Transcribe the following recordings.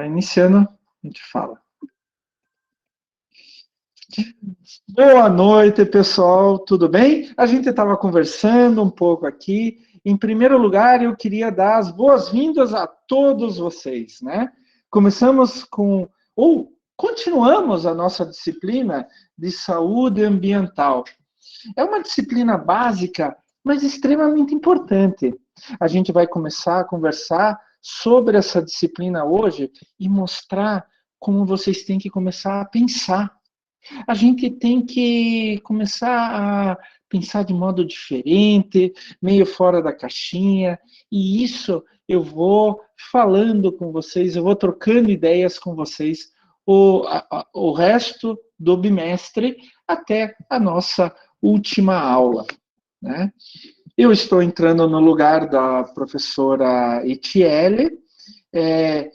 Já iniciando, a gente fala. Boa noite, pessoal, tudo bem? A gente estava conversando um pouco aqui. Em primeiro lugar, eu queria dar as boas-vindas a todos vocês, né? Continuamos a nossa disciplina de saúde ambiental. É uma disciplina básica, mas extremamente importante. A gente vai começar a conversar sobre essa disciplina hoje e mostrar como vocês têm que começar a pensar. A gente tem que começar a pensar de modo diferente, meio fora da caixinha, e isso eu vou falando com vocês, eu vou trocando ideias com vocês o resto do bimestre até a nossa última aula, né? Eu estou entrando no lugar da professora Etiele,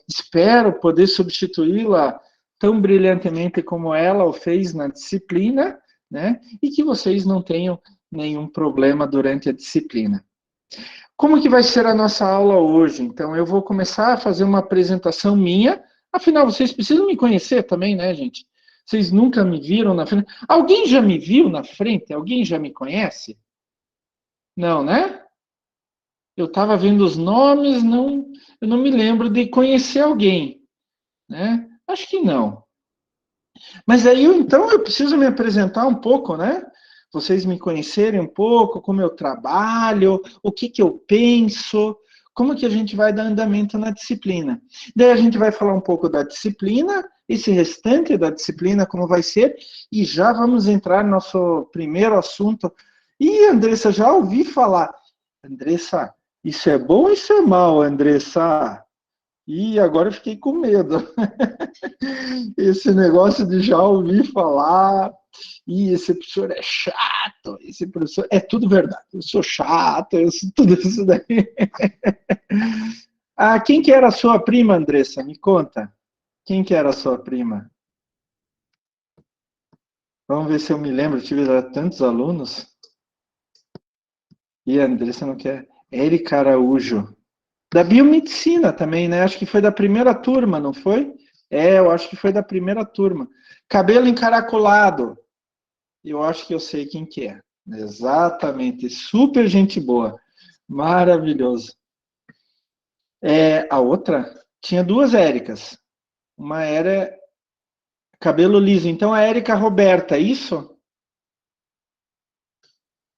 espero poder substituí-la tão brilhantemente como ela o fez na disciplina, né? E que vocês não tenham nenhum problema durante a disciplina. Como que vai ser a nossa aula hoje? Então, eu vou começar a fazer uma apresentação minha. Afinal, vocês precisam me conhecer também, né, gente? Vocês nunca me viram na frente. Alguém já me viu na frente? Alguém já me conhece? Não, né? Eu estava vendo os nomes, eu não me lembro de conhecer alguém, né? Acho que não. Mas aí, então, eu preciso me apresentar um pouco, né? Vocês me conhecerem um pouco, como eu trabalho, o que que eu penso, como que a gente vai dar andamento na disciplina. Daí a gente vai falar um pouco da disciplina, esse restante da disciplina, como vai ser, e já vamos entrar no nosso primeiro assunto. E, Andressa, já ouvi falar. Andressa, isso é bom ou isso é mal, Andressa? E agora eu fiquei com medo. Esse negócio de já ouvir falar, e esse professor é chato, esse professor. É tudo verdade. Eu sou chato, eu sou tudo isso daí. Ah, quem que era a sua prima, Andressa? Me conta. Quem que era a sua prima? Vamos ver se eu me lembro. Eu tive tantos alunos. E a Andressa não quer. Érica Araújo. Da biomedicina também, né? Acho que foi da primeira turma, não foi? Eu acho que foi da primeira turma. Cabelo encaracolado. Eu acho que eu sei quem que é. Exatamente. Super gente boa. Maravilhoso. A outra tinha duas Éricas. Uma era cabelo liso. Então a Érica Roberta, é isso?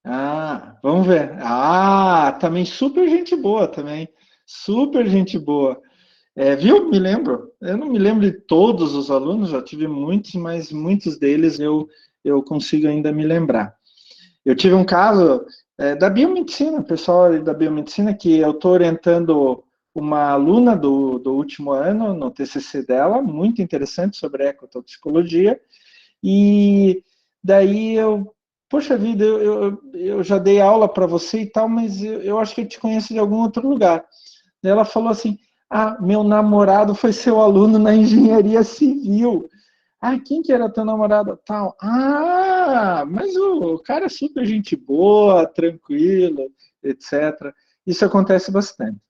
Ah, vamos ver. Ah, também super gente boa também. Super gente boa. Viu? Me lembro. Eu não me lembro de todos os alunos, já tive muitos, mas muitos deles eu consigo ainda me lembrar. Eu tive um caso da biomedicina, pessoal da biomedicina, que eu estou orientando uma aluna do último ano, no TCC dela, muito interessante sobre ecotoxicologia, e daí poxa vida, eu já dei aula para você e tal, mas eu acho que eu te conheço de algum outro lugar. Daí ela falou assim, meu namorado foi seu aluno na engenharia civil. Quem que era teu namorado? Tal. Mas o cara é super gente boa, tranquilo, etc. Isso acontece bastante.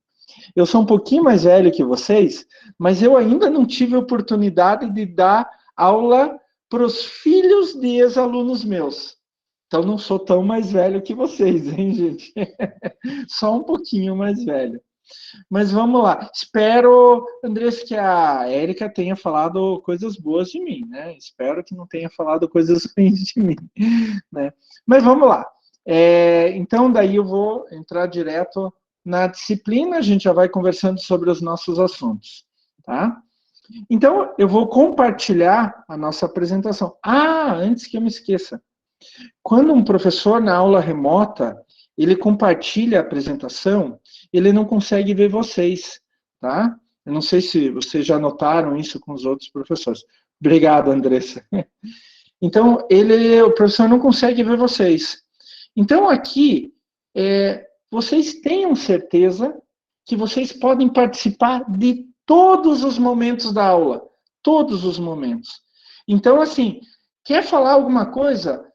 Eu sou um pouquinho mais velho que vocês, mas eu ainda não tive a oportunidade de dar aula para os filhos de ex-alunos meus. Então não sou tão mais velho que vocês, hein, gente? Só um pouquinho mais velho. Mas vamos lá. Espero, Andrés, que a Érica tenha falado coisas boas de mim, né? Espero que não tenha falado coisas ruins de mim, né? Mas vamos lá. Então, daí eu vou entrar direto na disciplina, a gente já vai conversando sobre os nossos assuntos, tá? Então, eu vou compartilhar a nossa apresentação. Antes que eu me esqueça. Quando um professor na aula remota, ele compartilha a apresentação, ele não consegue ver vocês, tá? Eu não sei se vocês já notaram isso com os outros professores. Obrigado, Andressa. Então, o professor não consegue ver vocês. Então, aqui, vocês tenham certeza que vocês podem participar de todos os momentos da aula. Todos os momentos. Então, assim, quer falar alguma coisa?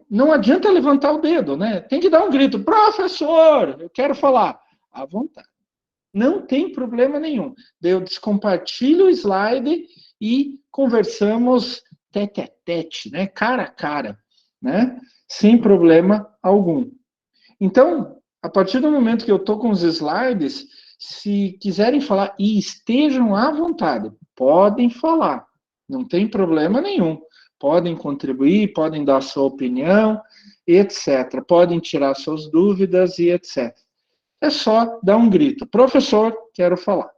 Não adianta levantar o dedo, né? Tem que dar um grito, professor, eu quero falar. À vontade. Não tem problema nenhum. Daí eu descompartilho o slide e conversamos tete a tete, né? Cara a cara, né? Sem problema algum. Então, a partir do momento que eu estou com os slides, se quiserem falar e estejam à vontade, podem falar, não tem problema nenhum. Podem contribuir, podem dar sua opinião, etc. Podem tirar suas dúvidas e etc. É só dar um grito. Professor, quero falar.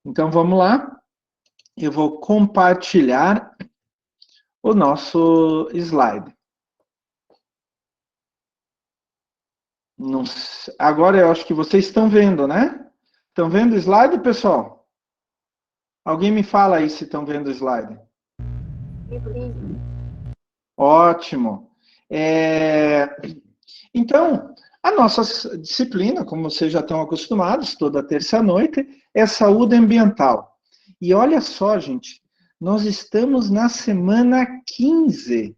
Então, vamos lá. Eu vou compartilhar o nosso slide. Não, agora eu acho que vocês estão vendo, né? Estão vendo o slide, pessoal? Alguém me fala aí se estão vendo o slide. Ótimo. Então, a nossa disciplina, como vocês já estão acostumados, toda terça-noite, é saúde ambiental. E olha só, gente, nós estamos na semana 15.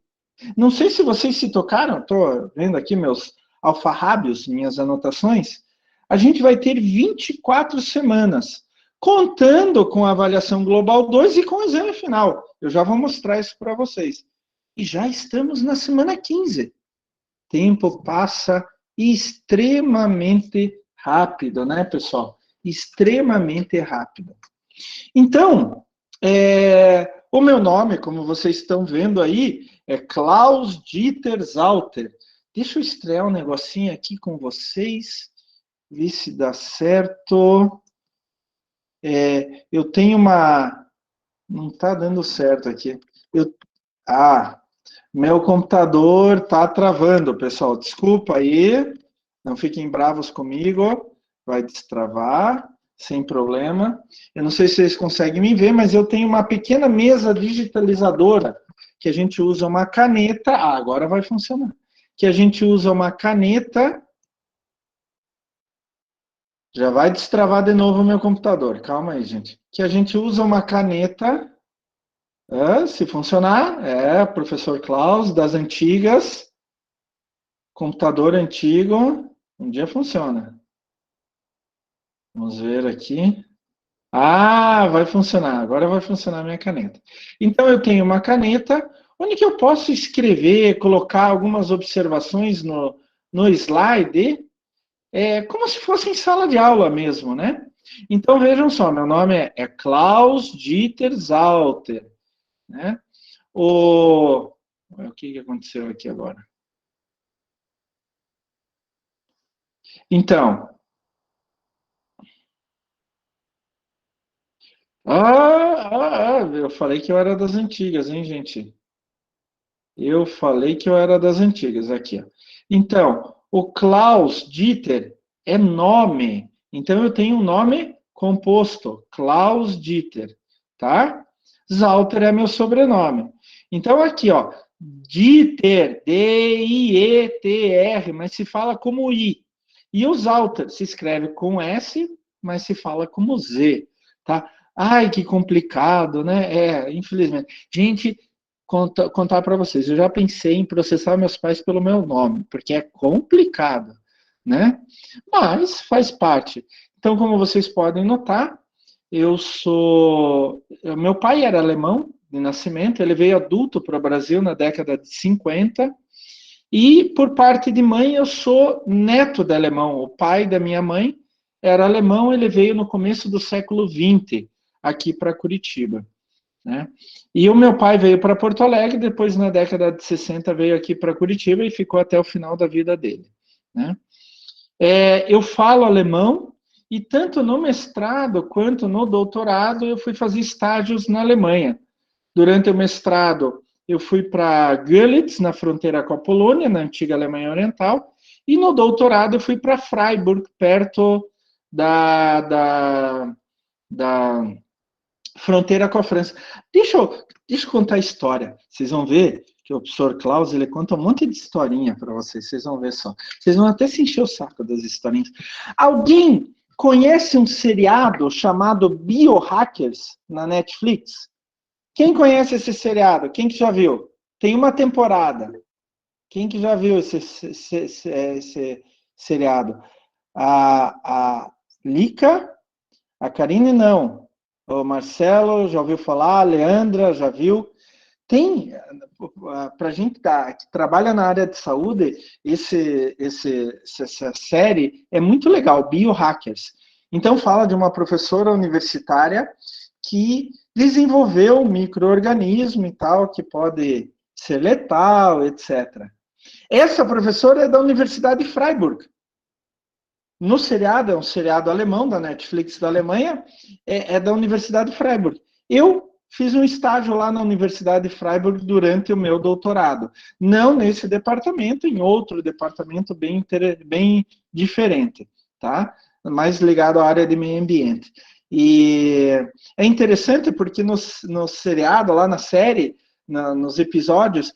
Não sei se vocês se tocaram, estou vendo aqui meus alfarrábios, minhas anotações. A gente vai ter 24 semanas, contando com a avaliação global 2 e com o exame final. Eu já vou mostrar isso para vocês. E já estamos na semana 15. Tempo passa extremamente rápido, né, pessoal? Extremamente rápido. Então, o meu nome, como vocês estão vendo aí, é Klaus Dieter Zauter. Deixa eu estrear um negocinho aqui com vocês, ver se dá certo. Eu tenho uma... Não está dando certo aqui. Meu computador está travando, pessoal. Desculpa aí. Não fiquem bravos comigo. Vai destravar, sem problema. Eu não sei se vocês conseguem me ver, mas eu tenho uma pequena mesa digitalizadora que a gente usa uma caneta. Agora vai funcionar. Que a gente usa uma caneta. Já vai destravar de novo o meu computador. Calma aí, gente. Que a gente usa uma caneta. Se funcionar, professor Klaus, das antigas. Computador antigo, um dia funciona. Vamos ver aqui. Vai funcionar. Agora vai funcionar a minha caneta. Então, eu tenho uma caneta onde que eu posso escrever, colocar algumas observações no slide, como se fosse em sala de aula mesmo, né? Então, vejam só, meu nome é Klaus Dieter Zauter, né? O que aconteceu aqui agora? Então, eu falei que eu era das antigas, hein, gente? Eu falei que eu era das antigas, aqui, ó. Então, o Klaus Dieter é nome. Então, eu tenho um nome composto, Klaus Dieter, tá? Zauter é meu sobrenome. Então, aqui, ó, Dieter, D-I-E-T-R, mas se fala como I. E o Zauter se escreve com S, mas se fala como Z, tá? Ai, que complicado, né? Infelizmente. Gente, contar para vocês, eu já pensei em processar meus pais pelo meu nome, porque é complicado, né? Mas faz parte. Então, como vocês podem notar, meu pai era alemão de nascimento, ele veio adulto para o Brasil na década de 50, e por parte de mãe eu sou neto de alemão. O pai da minha mãe era alemão, ele veio no começo do século XX aqui para Curitiba, né? E o meu pai veio para Porto Alegre, depois na década de 60 veio aqui para Curitiba e ficou até o final da vida dele, né? Eu falo alemão e tanto no mestrado quanto no doutorado eu fui fazer estágios na Alemanha. Durante o mestrado eu fui para Görlitz, na fronteira com a Polônia, na antiga Alemanha Oriental, e no doutorado eu fui para Freiburg, perto da fronteira com a França. Deixa eu contar a história. Vocês vão ver que o professor Klaus, ele conta um monte de historinha para vocês. Vocês vão ver só. Vocês vão até se encher o saco das historinhas. Alguém conhece um seriado chamado Biohackers na Netflix? Quem conhece esse seriado? Quem que já viu? Tem uma temporada. Quem que já viu esse seriado? Lica, a Karine não. O Marcelo já ouviu falar, a Leandra já viu. Tem, para gente que trabalha na área de saúde, essa série é muito legal, Biohackers. Então, fala de uma professora universitária que desenvolveu um micro-organismo e tal, que pode ser letal, etc. Essa professora é da Universidade de Freiburg. No seriado, é um seriado alemão, da Netflix da Alemanha, é da Universidade de Freiburg. Eu fiz um estágio lá na Universidade de Freiburg durante o meu doutorado. Não nesse departamento, em outro departamento bem diferente, tá? Mais ligado à área de meio ambiente. E é interessante porque no seriado, lá na série, nos episódios,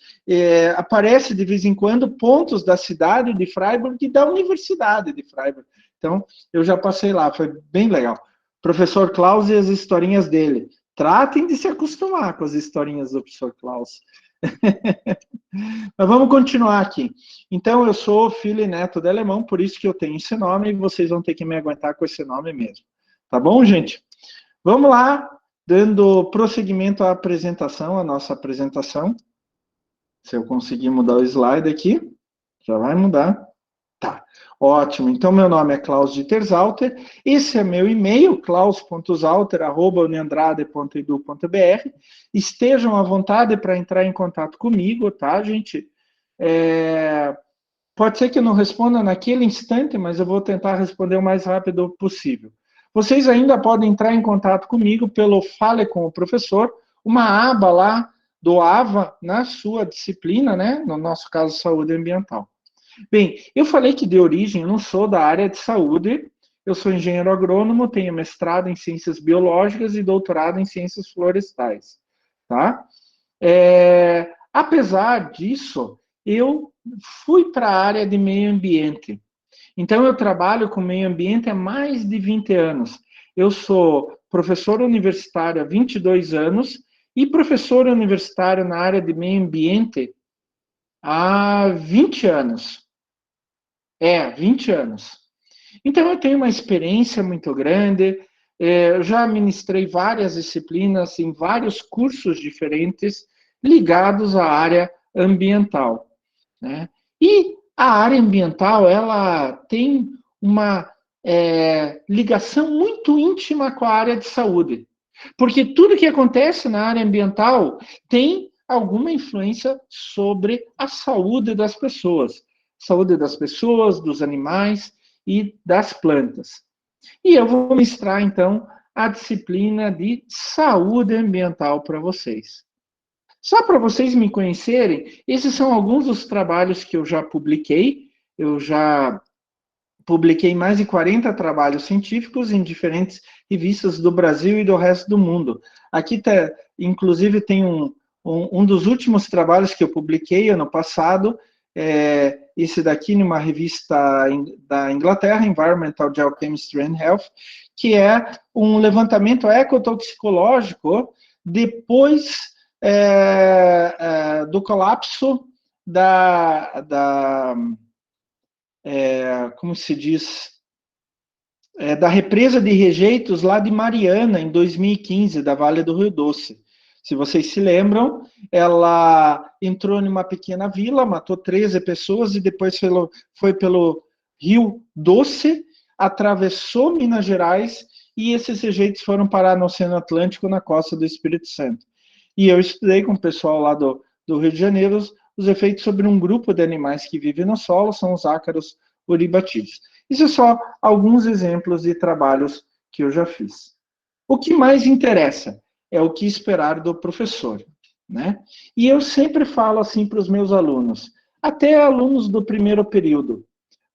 aparece de vez em quando pontos da cidade de Freiburg e da Universidade de Freiburg. Então, eu já passei lá, foi bem legal. Professor Klaus e as historinhas dele. Tratem de se acostumar com as historinhas do professor Klaus. Mas vamos continuar aqui. Então, eu sou filho e neto de alemão, por isso que eu tenho esse nome, e vocês vão ter que me aguentar com esse nome mesmo. Tá bom, gente? Vamos lá, dando prosseguimento à apresentação, a nossa apresentação. Se eu conseguir mudar o slide aqui, já vai mudar. Tá, ótimo. Então, meu nome é Klaus Dieterzalter, esse é meu e-mail, klaus.zalter@uniandrade.edu.br. Estejam à vontade para entrar em contato comigo, tá, gente? Pode ser que eu não responda naquele instante, mas eu vou tentar responder o mais rápido possível. Vocês ainda podem entrar em contato comigo pelo Fale com o Professor, uma aba lá do AVA na sua disciplina, né? No nosso caso, saúde ambiental. Bem, eu falei que de origem eu não sou da área de saúde, eu sou engenheiro agrônomo, tenho mestrado em ciências biológicas e doutorado em ciências florestais, tá? Apesar disso, eu fui para a área de meio ambiente. Então, eu trabalho com meio ambiente há mais de 20 anos. Eu sou professor universitário há 22 anos e professor universitário na área de meio ambiente há 20 anos. 20 anos. Então, eu tenho uma experiência muito grande, eu já ministrei várias disciplinas em vários cursos diferentes ligados à área ambiental, né? E a área ambiental, ela tem uma ligação muito íntima com a área de saúde, porque tudo que acontece na área ambiental tem alguma influência sobre a saúde das pessoas, dos animais e das plantas. E eu vou mostrar, então, a disciplina de saúde ambiental para vocês. Só para vocês me conhecerem, esses são alguns dos trabalhos que eu já publiquei. Eu já publiquei mais de 40 trabalhos científicos em diferentes revistas do Brasil e do resto do mundo. Aqui, inclusive, tem um dos últimos trabalhos que eu publiquei ano passado, esse daqui numa revista da Inglaterra, Environmental Geochemistry and Health, que é um levantamento ecotoxicológico depois do colapso como se diz, da represa de rejeitos lá de Mariana, em 2015, da Vale do Rio Doce. Se vocês se lembram, ela entrou numa pequena vila, matou 13 pessoas e depois foi pelo Rio Doce, atravessou Minas Gerais e esses rejeitos foram parar no Oceano Atlântico, na costa do Espírito Santo. E eu estudei com o pessoal lá do Rio de Janeiro os efeitos sobre um grupo de animais que vivem no solo, são os ácaros uribatídeos. Isso é só alguns exemplos de trabalhos que eu já fiz. O que mais interessa é o que esperar do professor, né? E eu sempre falo assim para os meus alunos, até alunos do primeiro período,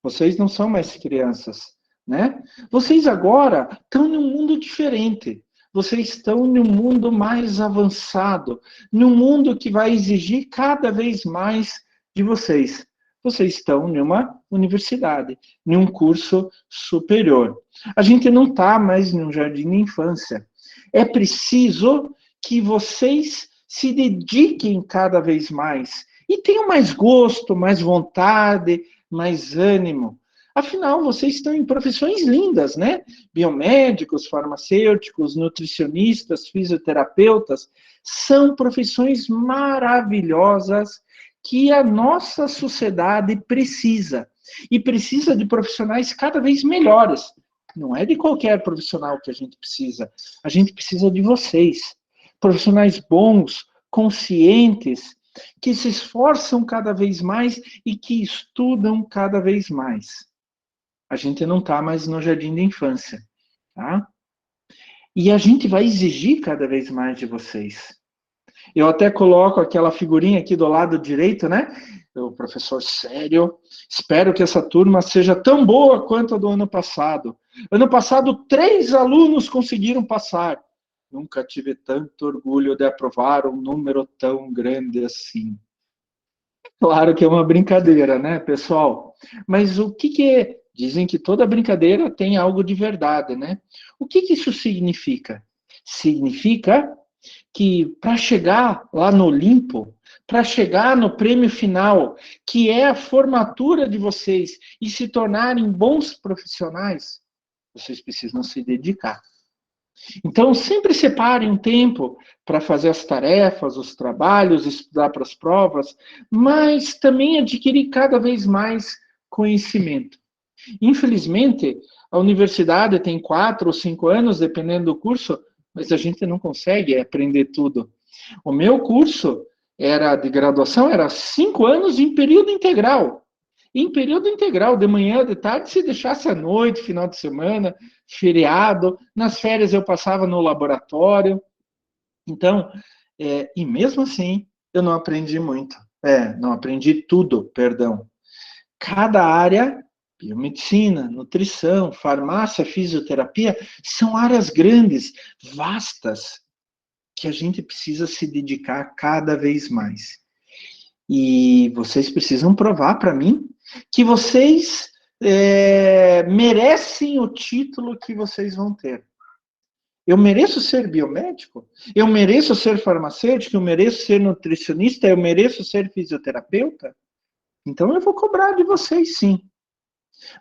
vocês não são mais crianças, né? Vocês agora estão num mundo diferente. Vocês estão num mundo mais avançado, num mundo que vai exigir cada vez mais de vocês. Vocês estão numa universidade, num curso superior. A gente não está mais num jardim de infância. É preciso que vocês se dediquem cada vez mais e tenham mais gosto, mais vontade, mais ânimo. Afinal, vocês estão em profissões lindas, né? Biomédicos, farmacêuticos, nutricionistas, fisioterapeutas, são profissões maravilhosas que a nossa sociedade precisa. E precisa de profissionais cada vez melhores. Não é de qualquer profissional que a gente precisa de vocês. Profissionais bons, conscientes, que se esforçam cada vez mais e que estudam cada vez mais. A gente não está mais no jardim da infância, tá? E a gente vai exigir cada vez mais de vocês. Eu até coloco aquela figurinha aqui do lado direito, né? O professor sério. Espero que essa turma seja tão boa quanto a do ano passado. Ano passado, 3 alunos conseguiram passar. Nunca tive tanto orgulho de aprovar um número tão grande assim. Claro que é uma brincadeira, né, pessoal? Mas o que é? Dizem que toda brincadeira tem algo de verdade, né? O que isso significa? Significa que para chegar lá no Olimpo, para chegar no prêmio final, que é a formatura de vocês e se tornarem bons profissionais, vocês precisam se dedicar. Então, sempre separem um tempo para fazer as tarefas, os trabalhos, estudar para as provas, mas também adquirir cada vez mais conhecimento. Infelizmente, a universidade tem 4 ou 5 anos, dependendo do curso, mas a gente não consegue aprender tudo. O meu curso era de graduação, era 5 anos em período integral. Em período integral, de manhã, de tarde, se deixasse à noite, final de semana, feriado. Nas férias eu passava no laboratório. Então, e mesmo assim, eu não aprendi muito. Não aprendi tudo, perdão. Cada área, biomedicina, nutrição, farmácia, fisioterapia, são áreas grandes, vastas, que a gente precisa se dedicar cada vez mais. E vocês precisam provar para mim que vocês merecem o título que vocês vão ter. Eu mereço ser biomédico? Eu mereço ser farmacêutico? Eu mereço ser nutricionista? Eu mereço ser fisioterapeuta? Então eu vou cobrar de vocês, sim.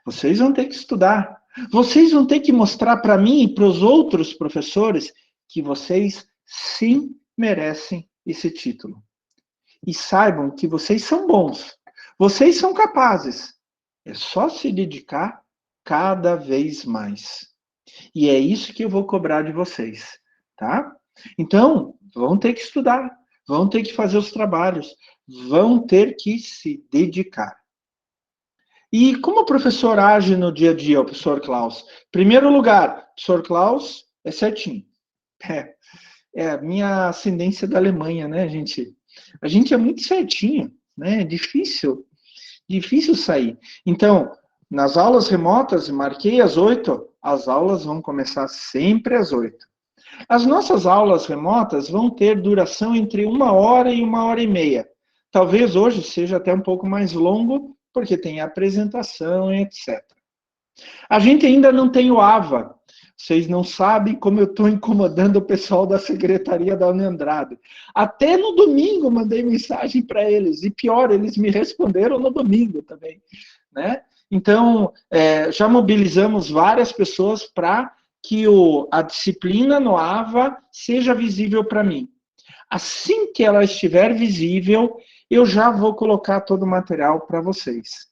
Vocês vão ter que estudar. Vocês vão ter que mostrar para mim e para os outros professores que vocês sim merecem esse título. E saibam que vocês são bons. Vocês são capazes. É só se dedicar cada vez mais. E é isso que eu vou cobrar de vocês, tá? Então, vão ter que estudar, vão ter que fazer os trabalhos, vão ter que se dedicar. E como o professor age no dia a dia, o professor Klaus? Primeiro lugar, o professor Klaus é certinho. É a minha ascendência da Alemanha, né, gente? A gente é muito certinho, né? É difícil sair. Então, nas aulas remotas, marquei às 8, as aulas vão começar sempre às 8. As nossas aulas remotas vão ter duração entre 1 hora e 1 hora e meia. Talvez hoje seja até um pouco mais longo, porque tem apresentação e etc. A gente ainda não tem o AVA. Vocês não sabem como eu estou incomodando o pessoal da secretaria da Uniandrade. Até no domingo mandei mensagem para eles. E pior, eles me responderam no domingo também, né? Então, já mobilizamos várias pessoas para que a disciplina no AVA seja visível para mim. Assim que ela estiver visível, eu já vou colocar todo o material para vocês.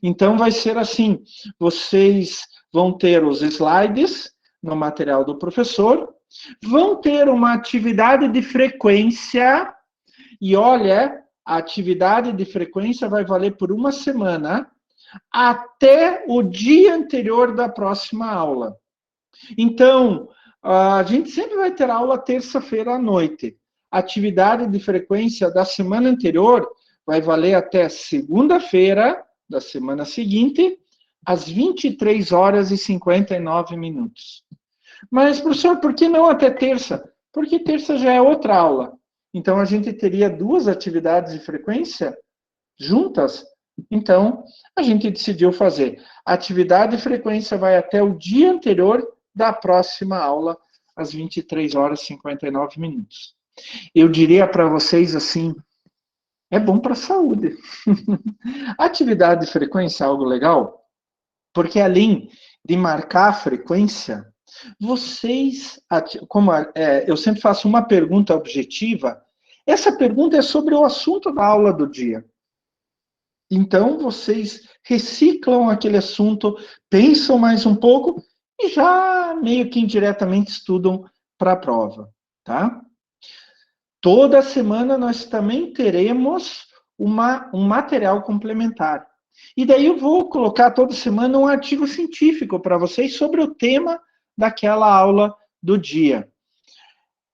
Então, vai ser assim, vocês vão ter os slides no material do professor, vão ter uma atividade de frequência, e olha, a atividade de frequência vai valer por 1 semana, até o dia anterior da próxima aula. Então, a gente sempre vai ter aula terça-feira à noite. A atividade de frequência da semana anterior vai valer até segunda-feira da semana seguinte, às 23 horas e 59 minutos. Mas, professor, por que não até terça? Porque terça já é outra aula. Então, a gente teria 2 atividades de frequência juntas. Então, a gente decidiu fazer. A atividade de frequência vai até o dia anterior da próxima aula, às 23 horas e 59 minutos. Eu diria para vocês assim, é bom para a saúde. Atividade de frequência é algo legal? Porque além de marcar a frequência, vocês, como eu sempre faço uma pergunta objetiva, essa pergunta é sobre o assunto da aula do dia. Então, vocês reciclam aquele assunto, pensam mais um pouco e já meio que indiretamente estudam para a prova, tá? Toda semana nós também teremos um material complementar. E daí eu vou colocar toda semana um artigo científico para vocês sobre o tema daquela aula do dia.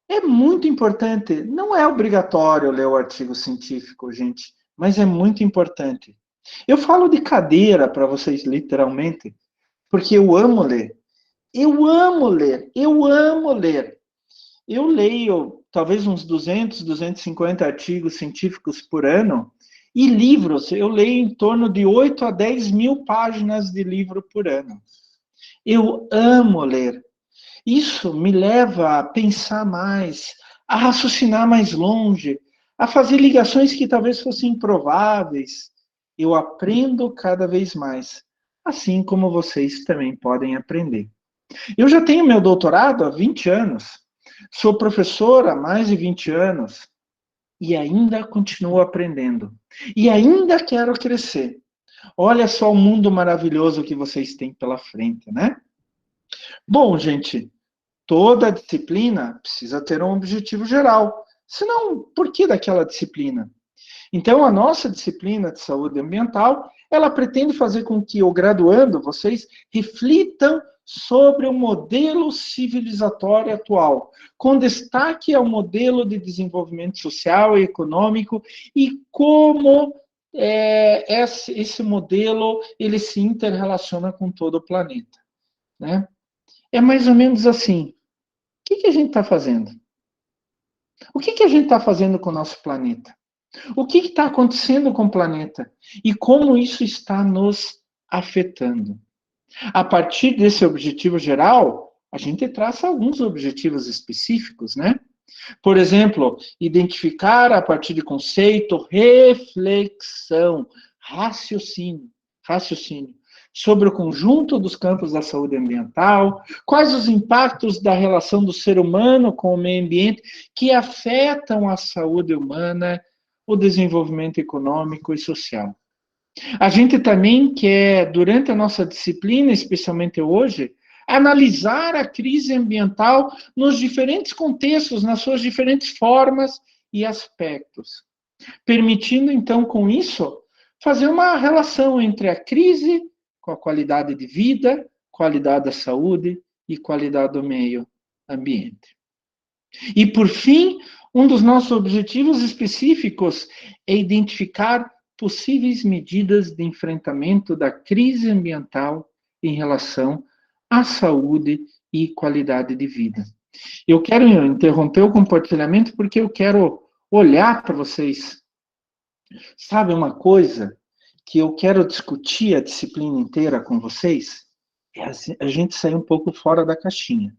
É muito importante, não é obrigatório ler o artigo científico, gente, mas é muito importante. Eu falo de cadeira para vocês, literalmente, porque eu amo ler. Eu amo ler, eu amo ler. Eu leio talvez uns 200, 250 artigos científicos por ano, e livros, eu leio em torno de 8 a 10 mil páginas de livro por ano. Eu amo ler. Isso me leva a pensar mais, a raciocinar mais longe, a fazer ligações que talvez fossem improváveis. Eu aprendo cada vez mais, assim como vocês também podem aprender. Eu já tenho meu doutorado há 20 anos, sou professor há mais de 20 anos e ainda continuo aprendendo. E ainda quero crescer. Olha só o mundo maravilhoso que vocês têm pela frente, né? Bom, gente, toda disciplina precisa ter um objetivo geral. Senão, por que daquela disciplina? Então, a nossa disciplina de saúde ambiental, ela pretende fazer com que o graduando, vocês reflitam sobre o modelo civilizatório atual, com destaque ao modelo de desenvolvimento social e econômico e como esse modelo ele se interrelaciona com todo o planeta, né? É mais ou menos assim. O que a gente está fazendo? O que a gente está fazendo com o nosso planeta? O que está acontecendo com o planeta? E como isso está nos afetando? A partir desse objetivo geral, a gente traça alguns objetivos específicos, né? Por exemplo, identificar a partir de conceito, reflexão, raciocínio sobre o conjunto dos campos da saúde ambiental, quais os impactos da relação do ser humano com o meio ambiente que afetam a saúde humana, o desenvolvimento econômico e social. A gente também quer, durante a nossa disciplina, especialmente hoje, analisar a crise ambiental nos diferentes contextos, nas suas diferentes formas e aspectos, permitindo, então, com isso, fazer uma relação entre a crise com a qualidade de vida, qualidade da saúde e qualidade do meio ambiente. E, por fim, um dos nossos objetivos específicos é identificar possíveis medidas de enfrentamento da crise ambiental em relação à saúde e qualidade de vida. Eu quero interromper o compartilhamento porque eu quero olhar para vocês. Sabe uma coisa que eu quero discutir a disciplina inteira com vocês? É a gente sair um pouco fora da caixinha,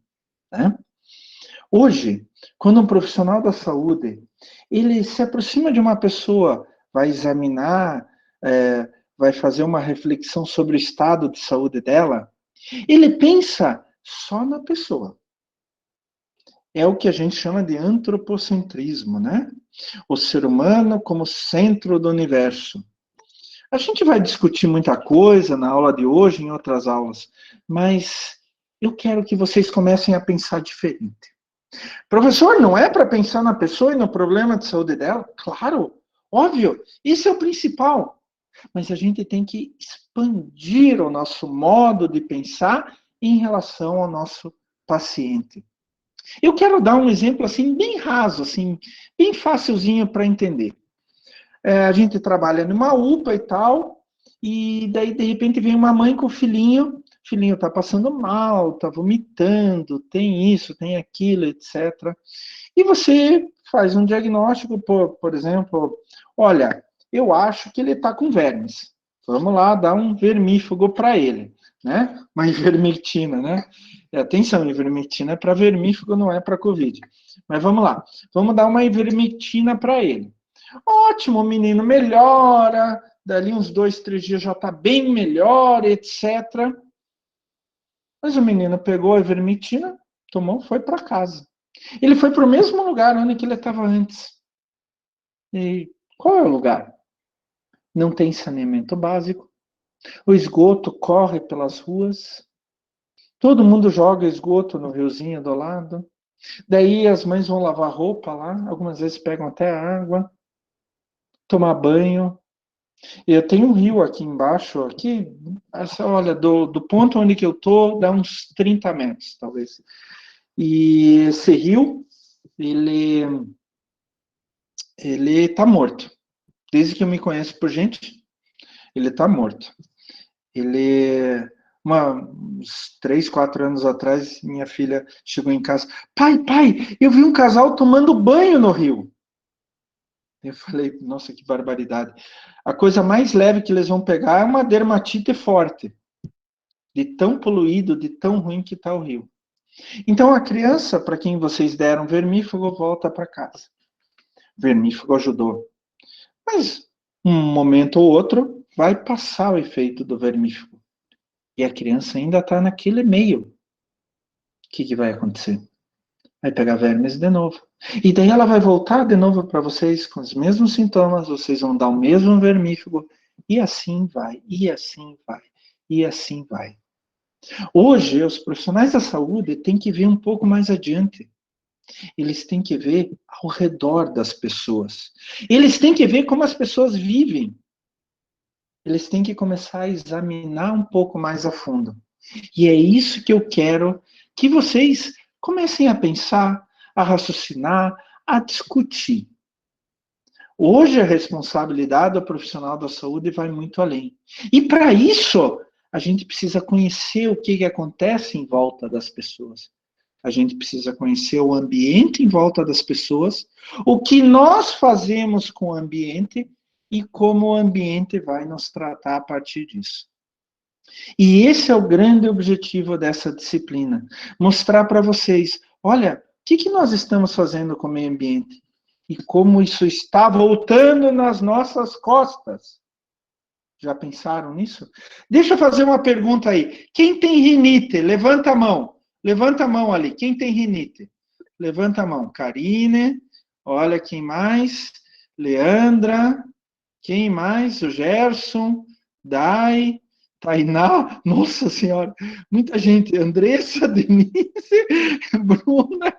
né? Hoje, quando um profissional da saúde ele se aproxima de uma pessoa, vai examinar, vai fazer uma reflexão sobre o estado de saúde dela, ele pensa só na pessoa. É o que a gente chama de antropocentrismo, né? O ser humano como centro do universo. A gente vai discutir muita coisa na aula de hoje, em outras aulas, mas eu quero que vocês comecem a pensar diferente. Professor, não é para pensar na pessoa e no problema de saúde dela? Claro, óbvio, isso é o principal. Mas a gente tem que expandir o nosso modo de pensar em relação ao nosso paciente. Eu quero dar um exemplo assim bem raso, assim, bem facilzinho para entender. A gente trabalha numa UPA e tal, e daí de repente vem uma mãe com o filhinho está passando mal, está vomitando, tem isso, tem aquilo, etc. E você faz um diagnóstico, por exemplo, olha, eu acho que ele está com vermes. Vamos lá dar um vermífugo para ele, né? Uma ivermectina, né? Atenção, ivermectina é para vermífugo, não é para Covid. Mas vamos lá, vamos dar uma ivermectina para ele. Ótimo, o menino melhora, dali uns 2, 3 dias já está bem melhor, etc. Mas o menino pegou a ivermectina, tomou, foi para casa. Ele foi para o mesmo lugar onde que ele estava antes. E qual é o lugar? Não tem saneamento básico, o esgoto corre pelas ruas, todo mundo joga esgoto no riozinho do lado, daí as mães vão lavar roupa lá, algumas vezes pegam até água, tomar banho. Eu tenho um rio aqui embaixo, aqui, olha, do ponto onde que eu tô, dá uns 30 metros, talvez. E esse rio, ele tá morto. Desde que eu me conheço por gente, ele tá morto. Uns 3, 4 anos atrás, minha filha chegou em casa. Pai, eu vi um casal tomando banho no rio. Eu falei, nossa, que barbaridade. A coisa mais leve que eles vão pegar é uma dermatite forte, de tão poluído, de tão ruim que está o rio. Então, a criança, para quem vocês deram vermífugo, volta para casa. Vermífugo ajudou. Mas, um momento ou outro, vai passar o efeito do vermífugo. E a criança ainda está naquele meio. O que vai acontecer? Vai pegar vermes de novo. E daí ela vai voltar de novo para vocês com os mesmos sintomas, vocês vão dar o mesmo vermífugo, e assim vai, e assim vai, e assim vai. Hoje, os profissionais da saúde têm que ver um pouco mais adiante. Eles têm que ver ao redor das pessoas. Eles têm que ver como as pessoas vivem. Eles têm que começar a examinar um pouco mais a fundo. E é isso que eu quero que vocês comecem a pensar, a raciocinar, a discutir. Hoje a responsabilidade do profissional da saúde vai muito além. E para isso, a gente precisa conhecer o que acontece em volta das pessoas. A gente precisa conhecer o ambiente em volta das pessoas, o que nós fazemos com o ambiente e como o ambiente vai nos tratar a partir disso. E esse é o grande objetivo dessa disciplina, mostrar para vocês, olha, o que nós estamos fazendo com o meio ambiente e como isso está voltando nas nossas costas. Já pensaram nisso? Deixa eu fazer uma pergunta aí. Quem tem rinite? Levanta a mão. Levanta a mão ali. Quem tem rinite? Levanta a mão. Karine. Olha quem mais. Leandra. Quem mais? O Gerson. Dai. Tainá. Nossa Senhora. Muita gente. Andressa, Denise. Bruna.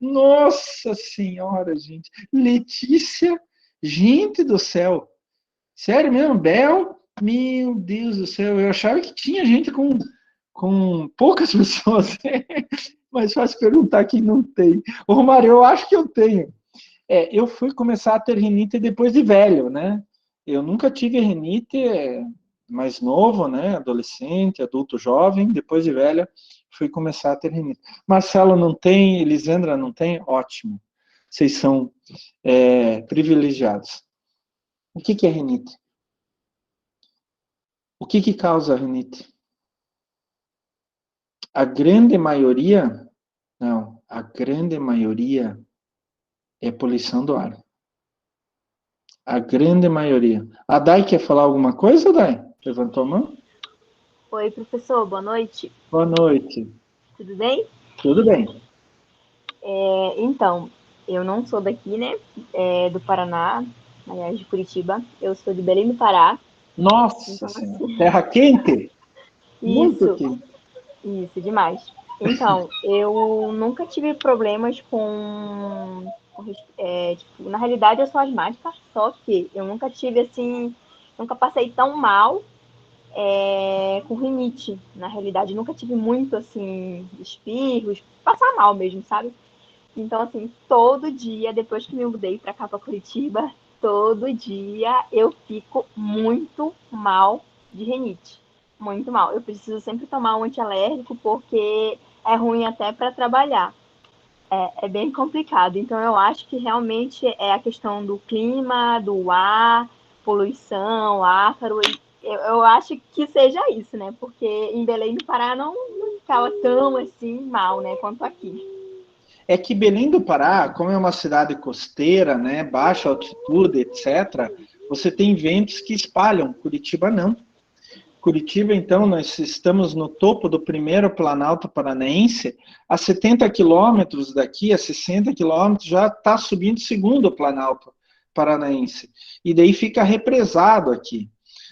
Nossa Senhora, gente. Letícia. Gente do céu. Sério mesmo? Bel? Meu Deus do céu, eu achava que tinha gente com poucas pessoas. Mas fácil perguntar quem não tem. Ô, Romário, eu acho que eu tenho. Eu fui começar a ter rinite depois de velho, né? Eu nunca tive rinite mais novo, né? Adolescente, adulto, jovem. Depois de velha, fui começar a ter rinite. Marcelo não tem, Elisandra não tem? Ótimo. Vocês são privilegiados. O que é rinite? O que causa a rinite? A grande maioria, não, a grande maioria é poluição do ar. A grande maioria. A Dai quer falar alguma coisa, Dai? Levantou a mão? Oi, professor, boa noite. Boa noite. Tudo bem? Tudo bem. Então, eu não sou daqui, né? Do Paraná, aliás, de Curitiba. Eu sou de Belém do Pará. Nossa Então, Senhora. assim, Terra quente? Muito isso, quente. isso, demais. Então, eu nunca tive problemas com tipo, na realidade, eu sou asmática, só que eu nunca tive, assim, nunca passei tão mal com rinite. Na realidade, nunca tive muito, assim, espirros, passar mal mesmo, sabe? Então, assim, todo dia, depois que me mudei pra cá, pra Curitiba, todo dia eu fico muito mal de rinite. Muito mal. Eu preciso sempre tomar um antialérgico porque é ruim até para trabalhar. É bem complicado. Então, eu acho que realmente é a questão do clima, do ar, poluição, ácaro. Eu acho que seja isso, né? Porque em Belém do Pará não ficava tão assim mal, né? Quanto aqui. É que Belém do Pará, como é uma cidade costeira, né, baixa altitude, etc., você tem ventos que espalham, Curitiba não. Curitiba, então, nós estamos no topo do primeiro Planalto Paranaense, a 70 quilômetros daqui, a 60 quilômetros, já está subindo o segundo Planalto Paranaense. E daí fica represado aqui.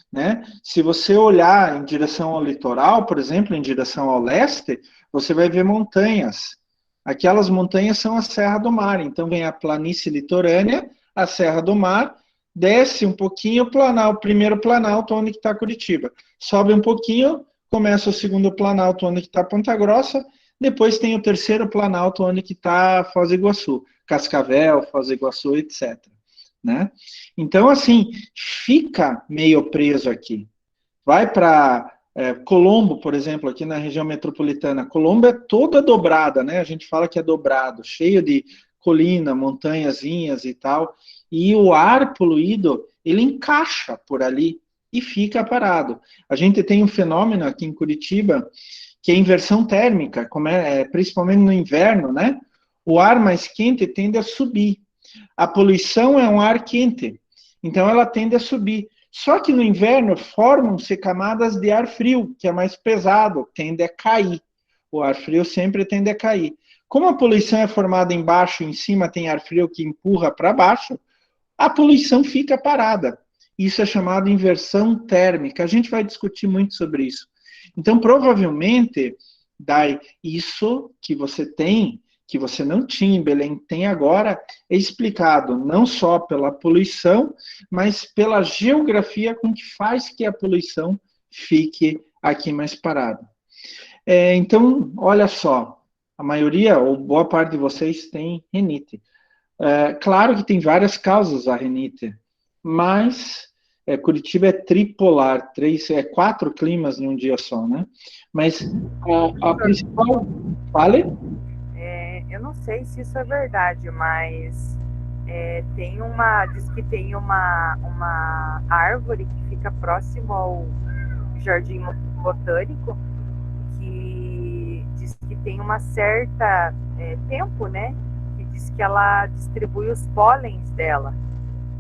Né? Se você olhar em direção ao litoral, por exemplo, em direção ao leste, você vai ver montanhas. Aquelas montanhas são a Serra do Mar. Então, vem a planície litorânea, a Serra do Mar, desce um pouquinho o primeiro Planalto, onde está Curitiba. Sobe um pouquinho, começa o segundo Planalto, onde está Ponta Grossa, depois tem o terceiro Planalto, onde está Foz do Iguaçu, Cascavel, Foz do Iguaçu, etc. Né? Então, assim, fica meio preso aqui. Vai para Colombo, por exemplo, aqui na região metropolitana. Colombo é toda dobrada, né? A gente fala que é dobrado, cheio de colina, montanhazinhas e tal. E o ar poluído, ele encaixa por ali e fica parado. A gente tem um fenômeno aqui em Curitiba, que é a inversão térmica, principalmente no inverno, né? O ar mais quente tende a subir. A poluição é um ar quente, então ela tende a subir. Só que no inverno formam-se camadas de ar frio, que é mais pesado, tende a cair. O ar frio sempre tende a cair. Como a poluição é formada embaixo e em cima tem ar frio que empurra para baixo, a poluição fica parada. Isso é chamado inversão térmica. A gente vai discutir muito sobre isso. Então, provavelmente, Dai, isso que você tem, que você não tinha em Belém, tem agora, é explicado não só pela poluição, mas pela geografia com que faz que a poluição fique aqui mais parada. Então, olha só, a maioria, ou boa parte de vocês tem rinite. Claro que tem várias causas a rinite, mas Curitiba é tripolar, 4 climas em um dia só, né? Mas a principal... Fale? Eu não sei se isso é verdade, mas diz que tem uma árvore que fica próximo ao Jardim Botânico, que diz que tem uma certa tempo, né? Que diz que ela distribui os pólens dela.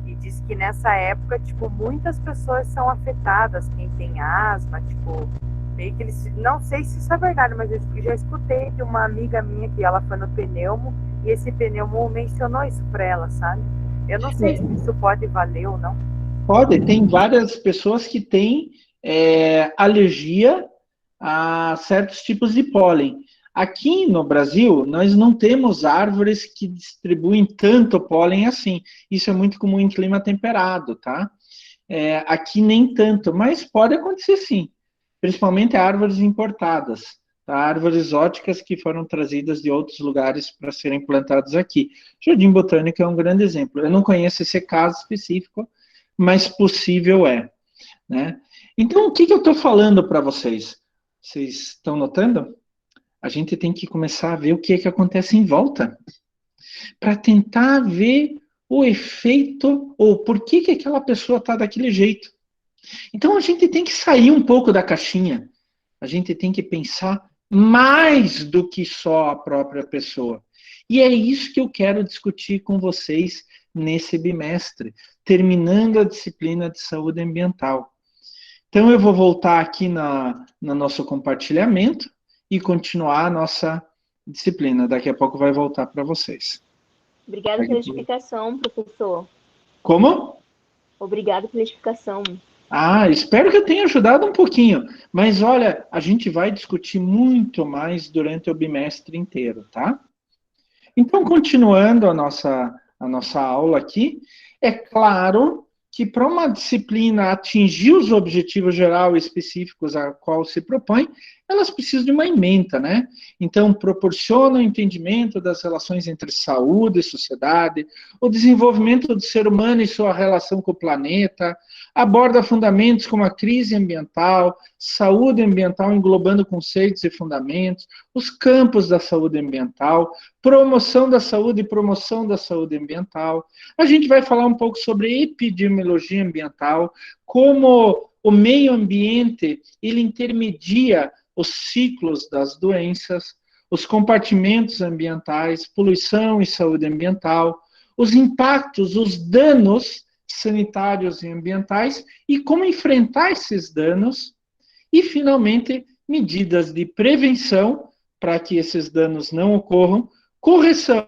E diz que nessa época, tipo, muitas pessoas são afetadas, quem tem asma, tipo, meio que eles... Não sei se isso é verdade, mas eu já escutei de uma amiga minha que ela foi no pneumo, e esse pneumo mencionou isso pra ela, sabe? Eu não sei se isso pode valer ou não. Pode, tem várias pessoas que têm alergia a certos tipos de pólen. Aqui no Brasil, nós não temos árvores que distribuem tanto pólen assim. Isso é muito comum em clima temperado, tá? Aqui nem tanto, mas pode acontecer sim. Principalmente árvores importadas, tá? Árvores exóticas que foram trazidas de outros lugares para serem plantadas aqui. Jardim Botânico é um grande exemplo. Eu não conheço esse caso específico, mas possível é, né? Então, o que eu estou falando para vocês? Vocês estão notando? A gente tem que começar a ver o que é que acontece em volta, para tentar ver o efeito, ou por que aquela pessoa está daquele jeito. Então, a gente tem que sair um pouco da caixinha. A gente tem que pensar mais do que só a própria pessoa. E é isso que eu quero discutir com vocês nesse bimestre, terminando a disciplina de saúde ambiental. Então, eu vou voltar aqui no nosso compartilhamento e continuar a nossa disciplina. Daqui a pouco vai voltar para vocês. Obrigada pela explicação, professor. Como? Obrigada pela explicação. Espero que eu tenha ajudado um pouquinho. Mas, olha, a gente vai discutir muito mais durante o bimestre inteiro, tá? Então, continuando a nossa aula aqui, é claro que para uma disciplina atingir os objetivos gerais e específicos a qual se propõe, elas precisam de uma ementa, né? Então, proporciona o entendimento das relações entre saúde e sociedade, o desenvolvimento do ser humano e sua relação com o planeta, aborda fundamentos como a crise ambiental, saúde ambiental englobando conceitos e fundamentos, os campos da saúde ambiental, promoção da saúde e promoção da saúde ambiental. A gente vai falar um pouco sobre epidemiologia ambiental, como o meio ambiente, ele intermedia os ciclos das doenças, os compartimentos ambientais, poluição e saúde ambiental, os impactos, os danos sanitários e ambientais e como enfrentar esses danos. E, finalmente, medidas de prevenção para que esses danos não ocorram, correção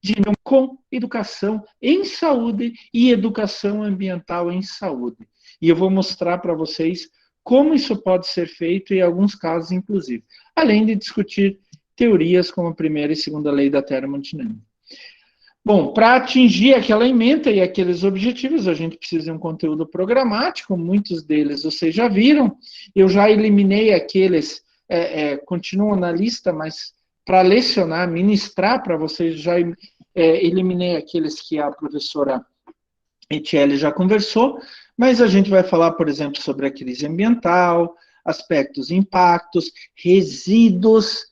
de com educação em saúde e educação ambiental em saúde. E eu vou mostrar para vocês como isso pode ser feito, em alguns casos, inclusive. Além de discutir teorias como a primeira e segunda lei da termodinâmica. Bom, para atingir aquela ementa e aqueles objetivos, a gente precisa de um conteúdo programático, muitos deles vocês já viram. Eu já eliminei aqueles, continuam na lista, mas para lecionar, ministrar para vocês, já eliminei aqueles que a professora Etiele já conversou, mas a gente vai falar, por exemplo, sobre a crise ambiental, aspectos, impactos, resíduos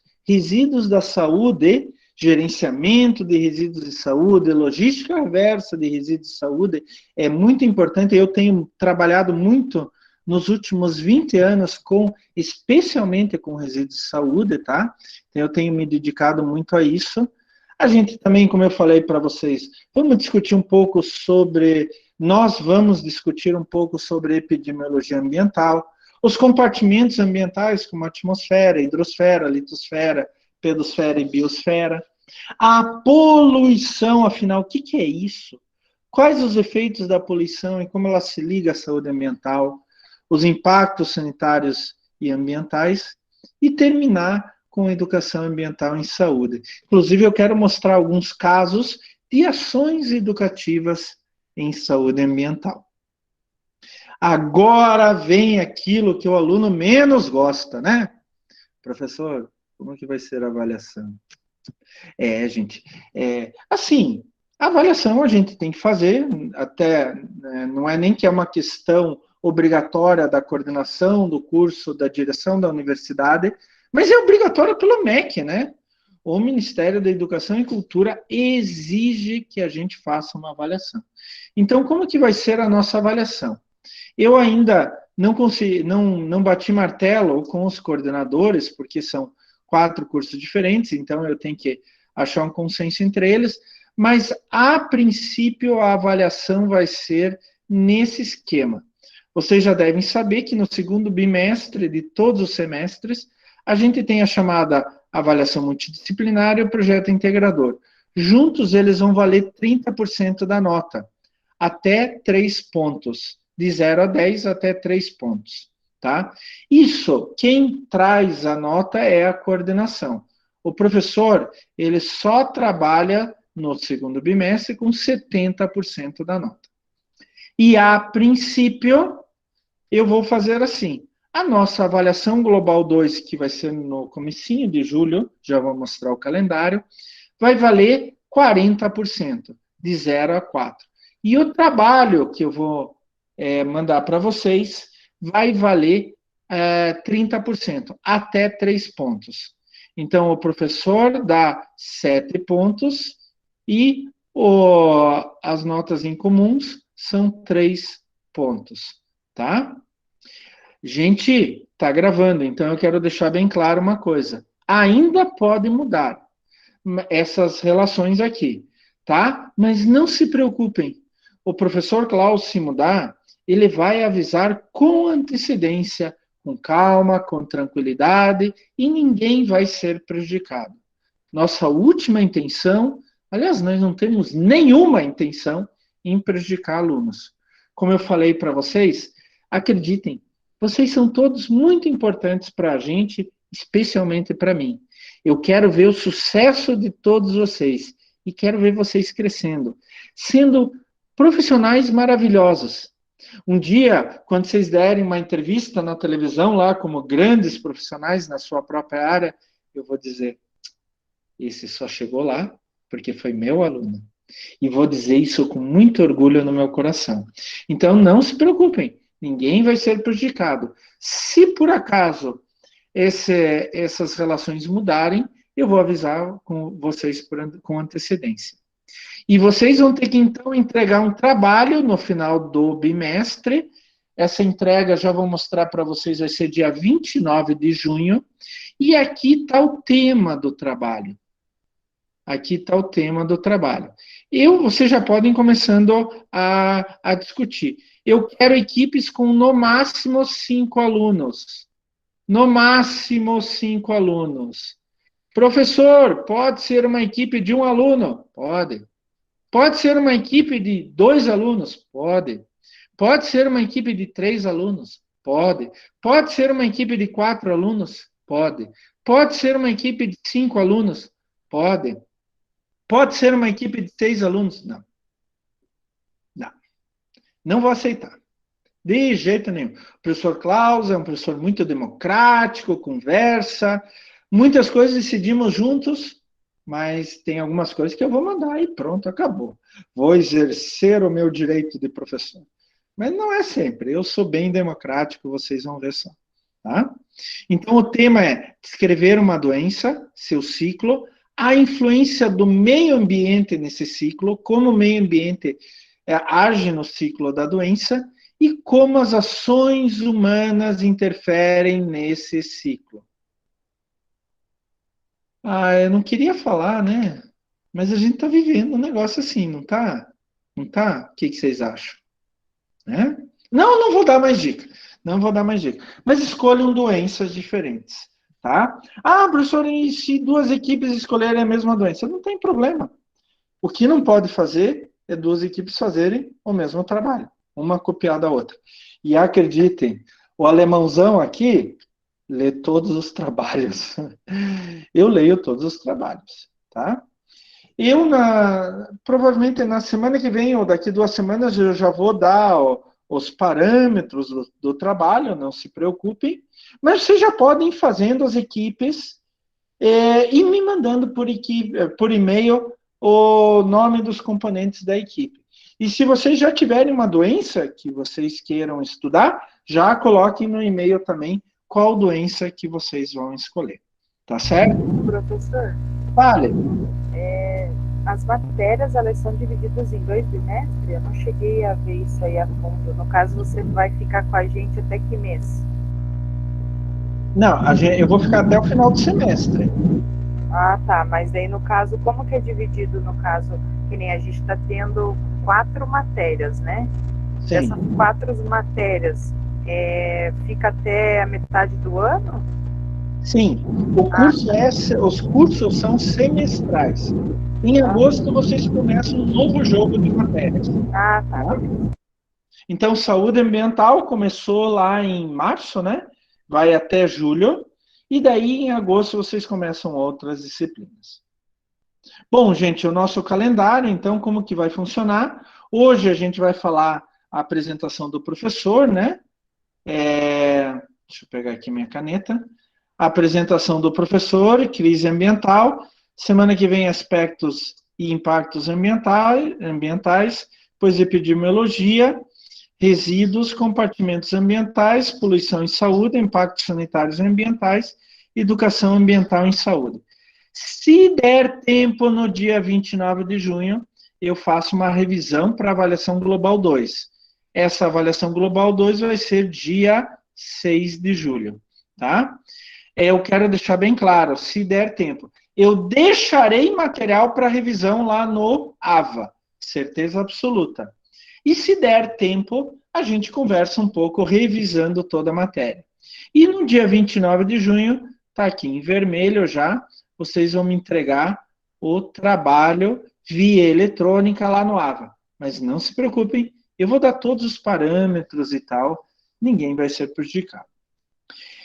da saúde, gerenciamento de resíduos de saúde, logística reversa de resíduos de saúde, é muito importante. Eu tenho trabalhado muito nos últimos 20 anos, especialmente com resíduos de saúde, tá? Então, eu tenho me dedicado muito a isso. A gente também, como eu falei para vocês, vamos discutir um pouco nós vamos discutir um pouco sobre epidemiologia ambiental, os compartimentos ambientais, como a atmosfera, hidrosfera, litosfera, pedosfera e biosfera. A poluição, afinal, o que é isso? Quais os efeitos da poluição e como ela se liga à saúde ambiental? Os impactos sanitários e ambientais, e terminar com educação ambiental em saúde. Inclusive, eu quero mostrar alguns casos de ações educativas em saúde ambiental. Agora vem aquilo que o aluno menos gosta, né? Professor, como que vai ser a avaliação? Gente, assim, a avaliação a gente tem que fazer, até, não é nem que é uma questão obrigatória da coordenação do curso, da direção da universidade, mas é obrigatória pelo MEC, né? O Ministério da Educação e Cultura exige que a gente faça uma avaliação. Então, como que vai ser a nossa avaliação? Eu ainda não bati martelo com os coordenadores, porque são 4 cursos diferentes, então eu tenho que achar um consenso entre eles, mas, a princípio, a avaliação vai ser nesse esquema. Vocês já devem saber que no segundo bimestre de todos os semestres, a gente tem a chamada avaliação multidisciplinar e o projeto integrador. Juntos, eles vão valer 30% da nota, até 3 pontos, de 0 a 10 até 3 pontos. Tá? Isso, quem traz a nota é a coordenação. O professor, ele só trabalha no segundo bimestre com 70% da nota. E, a princípio, eu vou fazer assim. A nossa avaliação global 2, que vai ser no comecinho de julho, já vou mostrar o calendário, vai valer 40%, de 0 a 4. E o trabalho que eu vou mandar para vocês vai valer 30%, até 3 pontos. Então, o professor dá 7 pontos e as notas incomuns são 3 pontos, tá? Gente, tá gravando, então eu quero deixar bem claro uma coisa. Ainda pode mudar essas relações aqui, tá? Mas não se preocupem. O professor Klaus, se mudar, ele vai avisar com antecedência, com calma, com tranquilidade, e ninguém vai ser prejudicado. Nossa última intenção, aliás, nós não temos nenhuma intenção em prejudicar alunos. Como eu falei para vocês, acreditem, vocês são todos muito importantes para a gente, especialmente para mim. Eu quero ver o sucesso de todos vocês e quero ver vocês crescendo, sendo profissionais maravilhosos. Um dia, quando vocês derem uma entrevista na televisão lá como grandes profissionais na sua própria área, eu vou dizer, esse só chegou lá porque foi meu aluno. E vou dizer isso com muito orgulho no meu coração. Então, não se preocupem, ninguém vai ser prejudicado. Se por acaso essas relações mudarem, eu vou avisar com vocês com antecedência. E vocês vão ter que, então, entregar um trabalho no final do bimestre. Essa entrega, já vou mostrar para vocês, vai ser dia 29 de junho. E aqui está o tema do trabalho. Aqui está o tema do trabalho. Vocês já podem começando a discutir. Eu quero equipes com no máximo 5 alunos. No máximo 5 alunos. Professor, pode ser uma equipe de 1 aluno? Pode. Pode ser uma equipe de 2 alunos? Pode. Pode ser uma equipe de 3 alunos? Pode. Pode ser uma equipe de 4 alunos? Pode. Pode ser uma equipe de 5 alunos? Pode. Pode ser uma equipe de 6 alunos? Não. Não. Não vou aceitar. De jeito nenhum. O professor Klaus é um professor muito democrático, conversa, muitas coisas decidimos juntos, mas tem algumas coisas que eu vou mandar e pronto, acabou. Vou exercer o meu direito de professor. Mas não é sempre. Eu sou bem democrático, vocês vão ver só. Tá? Então, o tema é descrever uma doença, seu ciclo, a influência do meio ambiente nesse ciclo, como o meio ambiente age no ciclo da doença e como as ações humanas interferem nesse ciclo. Eu não queria falar, né? Mas a gente está vivendo um negócio assim, não tá? Não tá? O que vocês acham? Né? Não vou dar mais dica. Não vou dar mais dica. Mas escolham doenças diferentes. Tá? Professor, e se 2 equipes escolherem a mesma doença? Não tem problema. O que não pode fazer é 2 equipes fazerem o mesmo trabalho. Uma copiar da outra. E acreditem, o alemãozão aqui lê todos os trabalhos. Eu leio todos os trabalhos. Tá? Provavelmente na semana que vem, ou daqui 2 semanas, eu já vou dar os parâmetros do trabalho, não se preocupem, mas vocês já podem ir fazendo as equipes e me mandando por e-mail o nome dos componentes da equipe. E se vocês já tiverem uma doença que vocês queiram estudar, já coloquem no e-mail também qual doença que vocês vão escolher. Tá certo? Professor? Fale. As matérias, elas são divididas em 2 bimestres? Eu não cheguei a ver isso aí a fundo. No caso, você vai ficar com a gente até que mês? Não, eu vou ficar até o final do semestre. Tá. Mas aí, no caso, como que é dividido, no caso, que nem a gente está tendo 4 matérias, né? Sim. Essas 4 matérias, fica até a metade do ano? Sim. Os cursos são semestrais. Em agosto, vocês começam um novo jogo de matérias. Tá. Então, saúde ambiental começou lá em março, né? Vai até julho. E daí, em agosto, vocês começam outras disciplinas. Bom, gente, o nosso calendário, então, como que vai funcionar? Hoje a gente vai falar a apresentação do professor, né? Deixa eu pegar aqui minha caneta. A apresentação do professor, crise ambiental. Semana que vem, aspectos e impactos ambientais, depois epidemiologia, resíduos, compartimentos ambientais, poluição e saúde, impactos sanitários e ambientais, educação ambiental em saúde. Se der tempo, no dia 29 de junho, eu faço uma revisão para a avaliação global 2. Essa avaliação global 2 vai ser dia 6 de julho, tá? Eu quero deixar bem claro, se der tempo. Eu deixarei material para revisão lá no AVA, certeza absoluta. E se der tempo, a gente conversa um pouco revisando toda a matéria. E no dia 29 de junho, está aqui em vermelho já, vocês vão me entregar o trabalho via eletrônica lá no AVA. Mas não se preocupem, eu vou dar todos os parâmetros e tal, ninguém vai ser prejudicado.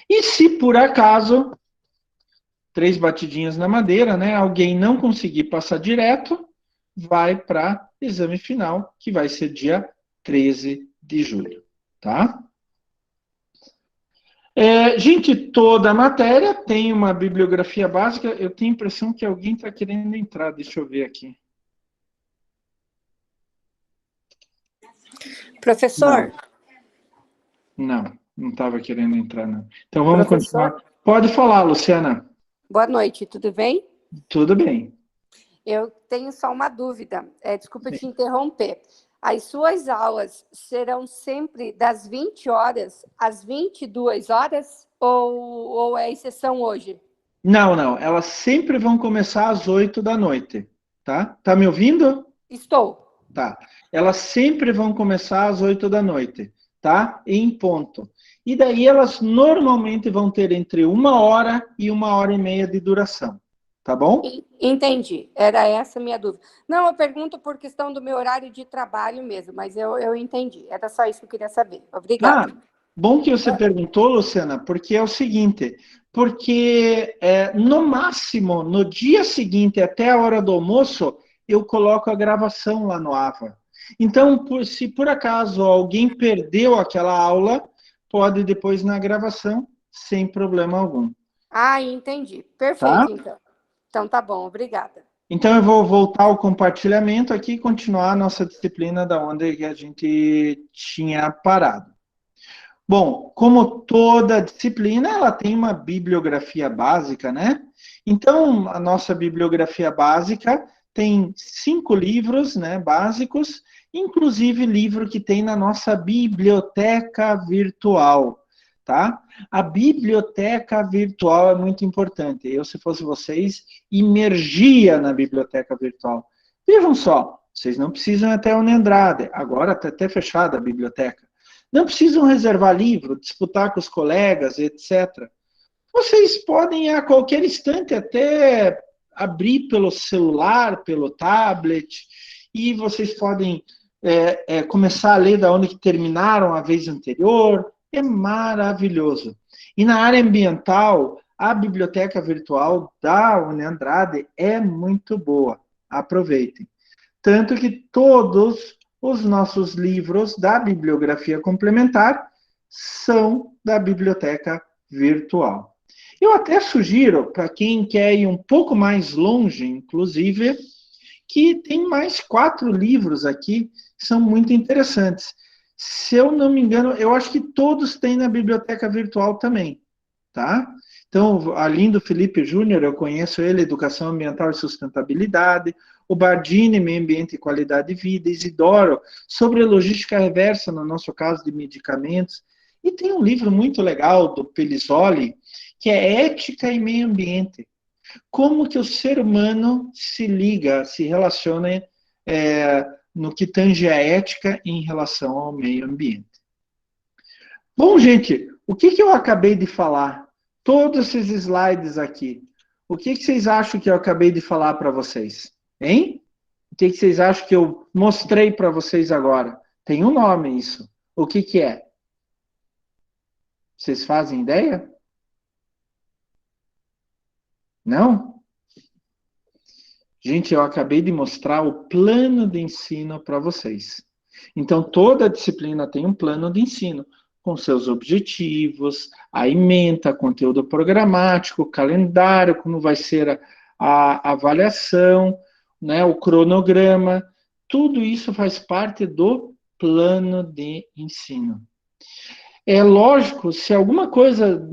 E se por acaso, 3 batidinhas na madeira, né, alguém não conseguir passar direto, vai para exame final, que vai ser dia 13 de julho, tá? Gente, toda a matéria tem uma bibliografia básica. Eu tenho a impressão que alguém está querendo entrar. Deixa eu ver aqui. Professor? Não estava querendo entrar, não. Então vamos continuar. Pode falar, Luciana. Boa noite, tudo bem? Tudo bem. Eu tenho só uma dúvida, desculpa Sim. te interromper. As suas aulas serão sempre das 20 horas às 22 horas ou é exceção hoje? Não, elas sempre vão começar às 8 da noite, tá? Tá me ouvindo? Estou. Tá. Elas sempre vão começar às 8 da noite, tá? Em ponto. E daí elas normalmente vão ter entre 1 hora e 1 hora e meia de duração, tá bom? Entendi, era essa a minha dúvida. Não, eu pergunto por questão do meu horário de trabalho mesmo, mas eu entendi. Era só isso que eu queria saber. Ah, Obrigada. bom que você perguntou, Luciana, porque é o seguinte, porque no máximo, no dia seguinte, até a hora do almoço, eu coloco a gravação lá no AVA. Então, se por acaso alguém perdeu aquela aula, pode depois na gravação, sem problema algum, Ah, entendi. tá? Perfeito, então. Então tá bom, obrigada. Então, eu vou voltar ao compartilhamento aqui e continuar a nossa disciplina da onde a gente tinha parado. Bom, como toda disciplina, ela tem uma bibliografia básica, né? Então, a nossa bibliografia básica tem 5 livros, né, básicos, inclusive livro que tem na nossa biblioteca virtual, tá? A biblioteca virtual é muito importante. Eu, se fosse vocês, imergia na biblioteca virtual. Vejam só, vocês não precisam ir até a Unandrade, agora está até fechada a biblioteca. Não precisam reservar livro, disputar com os colegas, etc. Vocês podem, a qualquer instante, até abrir pelo celular, pelo tablet, e vocês podem começar a ler da onde que terminaram a vez anterior. É maravilhoso. E na área ambiental, a biblioteca virtual da Unandrade é muito boa. Aproveitem. Tanto que todos os nossos livros da bibliografia complementar são da biblioteca virtual. Eu até sugiro, para quem quer ir um pouco mais longe, inclusive, que tem mais 4 livros aqui que são muito interessantes. Se eu não me engano, eu acho que todos têm na biblioteca virtual também, tá? Então, além do Felipe Júnior, eu conheço ele, Educação Ambiental e Sustentabilidade, o Bardini, Meio Ambiente e Qualidade de Vida, Isidoro, sobre logística reversa, no nosso caso, de medicamentos. E tem um livro muito legal, do Pellizzoli, que é Ética e Meio Ambiente. Como que o ser humano se liga, se relaciona no que tange a ética em relação ao meio ambiente. Bom, gente, o que eu acabei de falar? Todos esses slides aqui. O que vocês acham que eu acabei de falar para vocês? Hein? O que vocês acham que eu mostrei para vocês agora? Tem um nome isso. O que é? Vocês fazem ideia? Não? Gente, eu acabei de mostrar o plano de ensino para vocês. Então, toda disciplina tem um plano de ensino, com seus objetivos, a ementa, conteúdo programático, calendário, como vai ser a avaliação, né, o cronograma. Tudo isso faz parte do plano de ensino. É lógico, se alguma coisa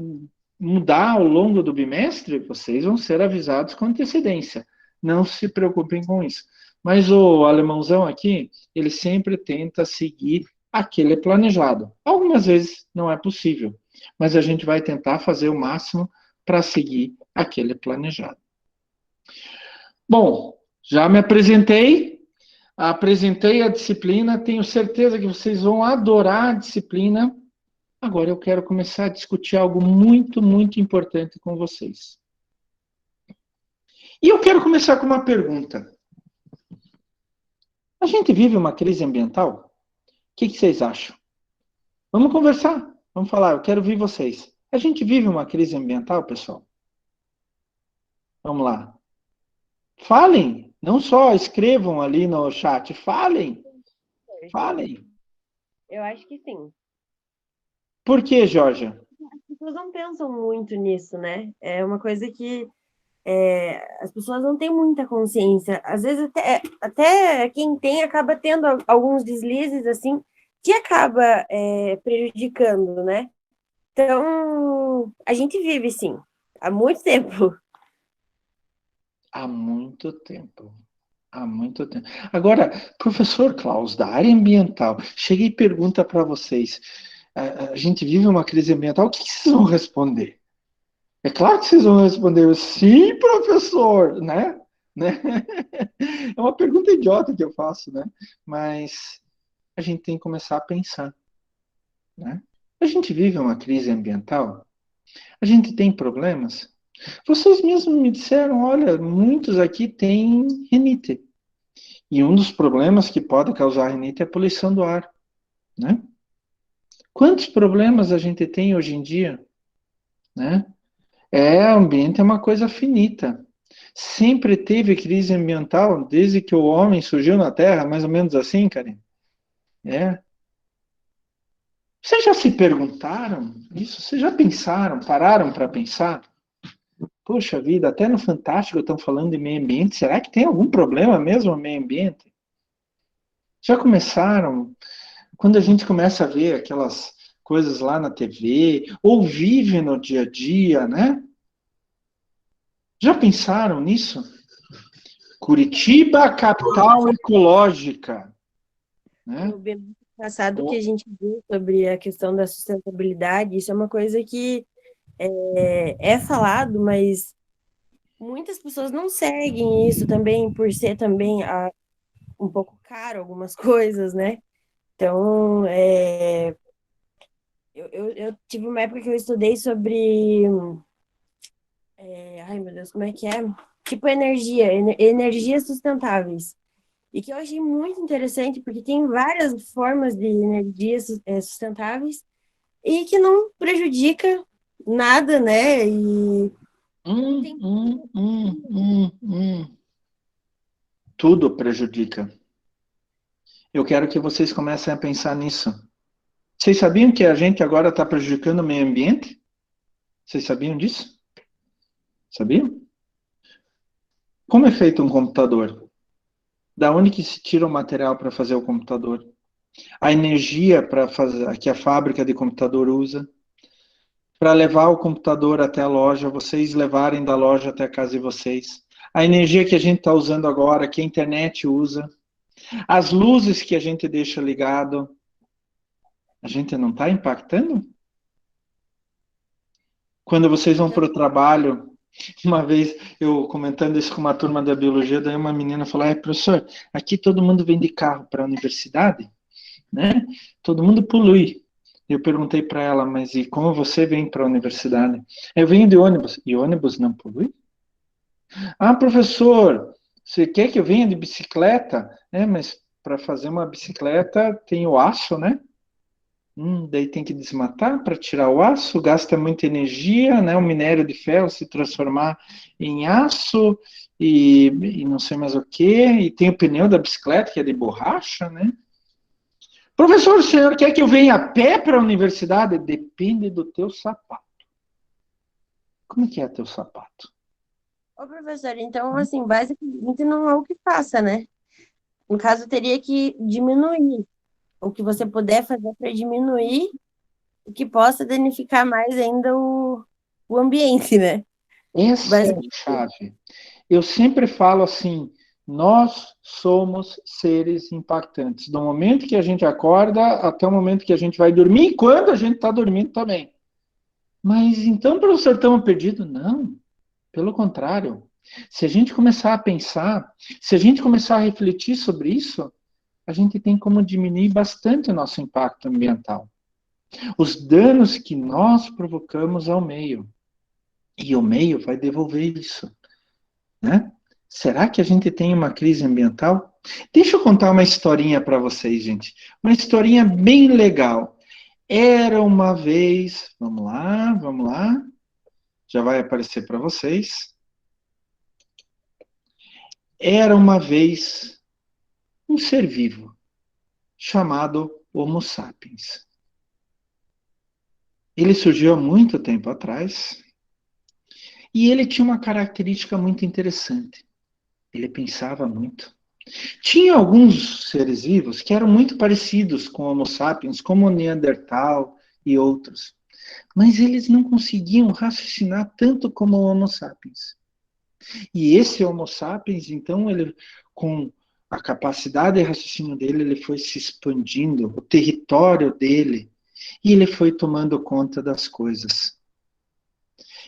mudar ao longo do bimestre, vocês vão ser avisados com antecedência. Não se preocupem com isso. Mas o alemãozão aqui, ele sempre tenta seguir aquele planejado. Algumas vezes não é possível, mas a gente vai tentar fazer o máximo para seguir aquele planejado. Bom, já me apresentei a disciplina, tenho certeza que vocês vão adorar a disciplina. Agora eu quero começar a discutir algo muito, muito importante com vocês. E eu quero começar com uma pergunta. A gente vive uma crise ambiental? O que vocês acham? Vamos conversar, vamos falar, eu quero ouvir vocês. A gente vive uma crise ambiental, pessoal? Vamos lá. Falem, não só escrevam ali no chat, falem. Falem. Eu acho que sim. Por que, Georgia? As pessoas não pensam muito nisso, né? É uma coisa que as pessoas não têm muita consciência. Às vezes até quem tem acaba tendo alguns deslizes assim que acaba prejudicando, né? Então, a gente vive sim, há muito tempo. Há muito tempo. Há muito tempo. Agora, professor Klaus, da área ambiental, cheguei e pergunta para vocês. A gente vive uma crise ambiental, o que vocês vão responder? É claro que vocês vão responder, sim, professor, né? Né? É uma pergunta idiota que eu faço, né? Mas a gente tem que começar a pensar, né? A gente vive uma crise ambiental, a gente tem problemas. Vocês mesmos me disseram, olha, muitos aqui têm rinite. E um dos problemas que pode causar rinite é a poluição do ar, né? Quantos problemas a gente tem hoje em dia, né? O ambiente é uma coisa finita. Sempre teve crise ambiental desde que o homem surgiu na Terra, mais ou menos assim, Karine. É. Vocês já se perguntaram isso? Vocês já pensaram, pararam para pensar? Poxa vida, até no Fantástico estão falando de meio ambiente. Será que tem algum problema mesmo no meio ambiente? Já começaram? Quando a gente começa a ver aquelas coisas lá na TV, ou vive no dia a dia, né? Já pensaram nisso? Curitiba, capital ecológica, né? No bem passado que a gente viu sobre a questão da sustentabilidade, isso é uma coisa que é falado, mas muitas pessoas não seguem isso também, por ser também um pouco caro algumas coisas, né? Então, eu tive uma época que eu estudei sobre. Ai, meu Deus, como é que é? Tipo energias sustentáveis. E que eu achei muito interessante, porque tem várias formas de energias sustentáveis e que não prejudica nada, né? E tem. Tudo prejudica. Eu quero que vocês comecem a pensar nisso. Vocês sabiam que a gente agora está prejudicando o meio ambiente? Vocês sabiam disso? Sabiam? Como é feito um computador? Da onde que se tira o material para fazer o computador? A energia para fazer que a fábrica de computador usa para levar o computador até a loja, vocês levarem da loja até a casa de vocês. A energia que a gente está usando agora, que a internet usa, as luzes que a gente deixa ligado, a gente não está impactando? Quando vocês vão para o trabalho, uma vez eu comentando isso com uma turma da biologia, daí uma menina falou, professor, aqui todo mundo vem de carro para a universidade, né? Todo mundo polui. Eu perguntei para ela, mas e como você vem para a universidade? Eu venho de ônibus. E ônibus não polui? Ah, professor, você quer que eu venha de bicicleta? Mas para fazer uma bicicleta tem o aço, né? Daí tem que desmatar para tirar o aço, gasta muita energia, né? O minério de ferro se transformar em aço e não sei mais o que. E tem o pneu da bicicleta que é de borracha, né? Professor, o senhor quer que eu venha a pé para a universidade? Depende do teu sapato. Como é que é teu sapato? Ô, professor, então, assim, basicamente não é o que faça, né? No caso, teria que diminuir. O que você puder fazer para diminuir o que possa danificar mais ainda o ambiente, né? Essa é a chave. Eu sempre falo assim, nós somos seres impactantes. Do momento que a gente acorda até o momento que a gente vai dormir, e quando a gente está dormindo também. Mas então, professor, estamos perdidos? Não, pelo contrário. Se a gente começar a pensar, se a gente começar a refletir sobre isso, a gente tem como diminuir bastante o nosso impacto ambiental. Os danos que nós provocamos ao meio. E o meio vai devolver isso, né? Será que a gente tem uma crise ambiental? Deixa eu contar uma historinha para vocês, gente. Uma historinha bem legal. Era uma vez, vamos lá. Já vai aparecer para vocês. Era uma vez um ser vivo chamado Homo sapiens. Ele surgiu há muito tempo atrás e ele tinha uma característica muito interessante. Ele pensava muito. Tinha alguns seres vivos que eram muito parecidos com Homo sapiens, como o Neandertal e outros, mas eles não conseguiam raciocinar tanto como o Homo sapiens. E esse Homo sapiens, então, ele, com a capacidade de raciocínio dele, ele foi se expandindo, o território dele, e ele foi tomando conta das coisas.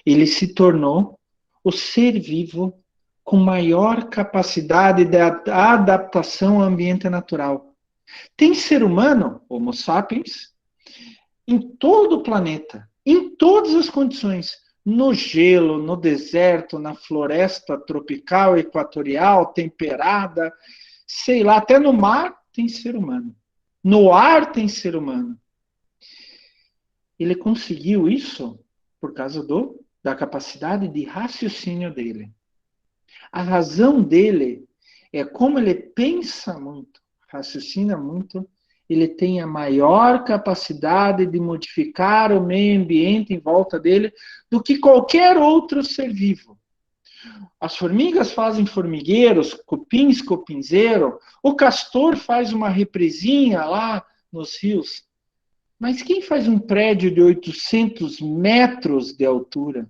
Ele se tornou o ser vivo com maior capacidade de adaptação ao ambiente natural. Tem ser humano, Homo sapiens, em todo o planeta, em todas as condições, no gelo, no deserto, na floresta tropical, equatorial, temperada, sei lá, até no mar tem ser humano. No ar tem ser humano. Ele conseguiu isso por causa da capacidade de raciocínio dele. A razão dele é como ele pensa muito, raciocina muito, ele tem a maior capacidade de modificar o meio ambiente em volta dele do que qualquer outro ser vivo. As formigas fazem formigueiros, cupins, cupinzeiro, o castor faz uma represinha lá nos rios. Mas quem faz um prédio de 800 metros de altura?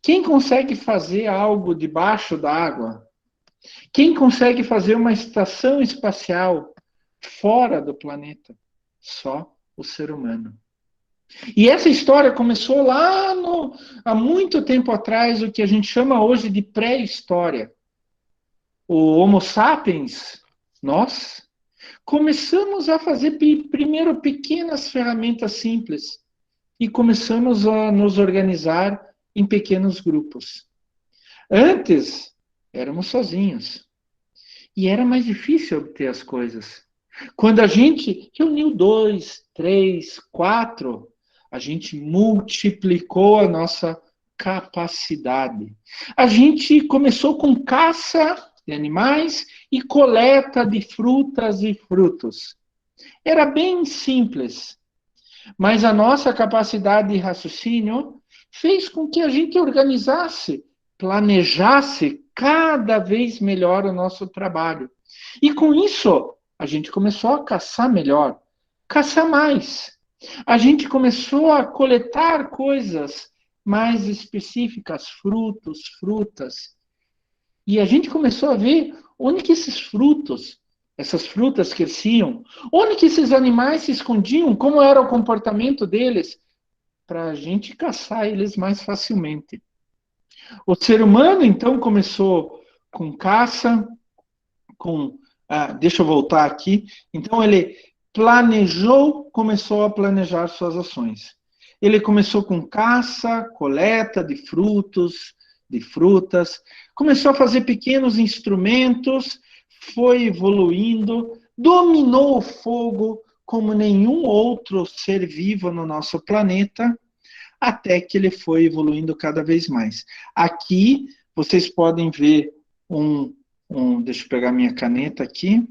Quem consegue fazer algo debaixo d'água? Quem consegue fazer uma estação espacial fora do planeta? Só o ser humano. E essa história começou lá há muito tempo atrás, o que a gente chama hoje de pré-história. O Homo sapiens, nós, começamos a fazer primeiro pequenas ferramentas simples e começamos a nos organizar em pequenos grupos. Antes, éramos sozinhos. E era mais difícil obter as coisas. Quando a gente reuniu 2, 3, 4, a gente multiplicou a nossa capacidade. A gente começou com caça de animais e coleta de frutas e frutos. Era bem simples, mas a nossa capacidade de raciocínio fez com que a gente organizasse, planejasse cada vez melhor o nosso trabalho. E com isso, a gente começou a caçar melhor, caçar mais. A gente começou a coletar coisas mais específicas, frutos, frutas. E a gente começou a ver onde que esses frutos, essas frutas cresciam, onde que esses animais se escondiam, como era o comportamento deles, para a gente caçar eles mais facilmente. O ser humano, então, começou com caça, deixa eu voltar aqui. Então, ele começou a planejar suas ações. Ele começou com caça, coleta de frutos, de frutas, começou a fazer pequenos instrumentos, foi evoluindo, dominou o fogo como nenhum outro ser vivo no nosso planeta, até que ele foi evoluindo cada vez mais. Aqui, vocês podem ver deixa eu pegar minha caneta aqui.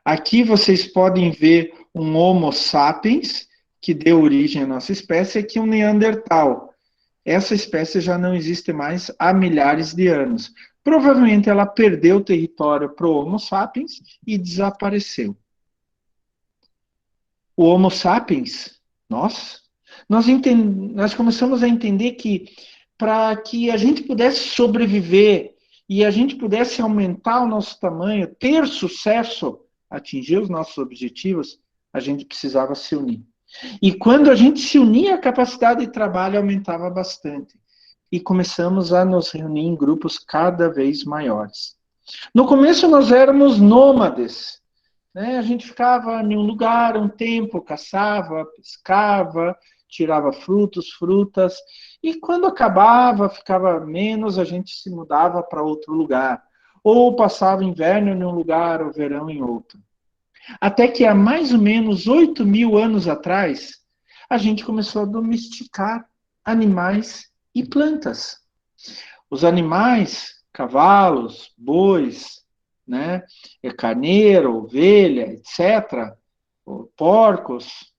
Aqui vocês podem ver um Homo sapiens, que deu origem à nossa espécie, aqui um Neandertal. Essa espécie já não existe mais há milhares de anos. Provavelmente ela perdeu território para o Homo sapiens e desapareceu. O Homo sapiens, nós começamos a entender que para que a gente pudesse sobreviver e a gente pudesse aumentar o nosso tamanho, ter sucesso, atingir os nossos objetivos, a gente precisava se unir. E quando a gente se unia, a capacidade de trabalho aumentava bastante. E começamos a nos reunir em grupos cada vez maiores. No começo nós éramos nômades, né? A gente ficava em um lugar um tempo, caçava, pescava, tirava frutos, frutas, e quando acabava, ficava menos, a gente se mudava para outro lugar. Ou passava inverno em um lugar, o verão em outro. Até que há mais ou menos 8.000 anos atrás, a gente começou a domesticar animais e plantas. Os animais, cavalos, bois, né, carneiro, ovelha, etc., porcos,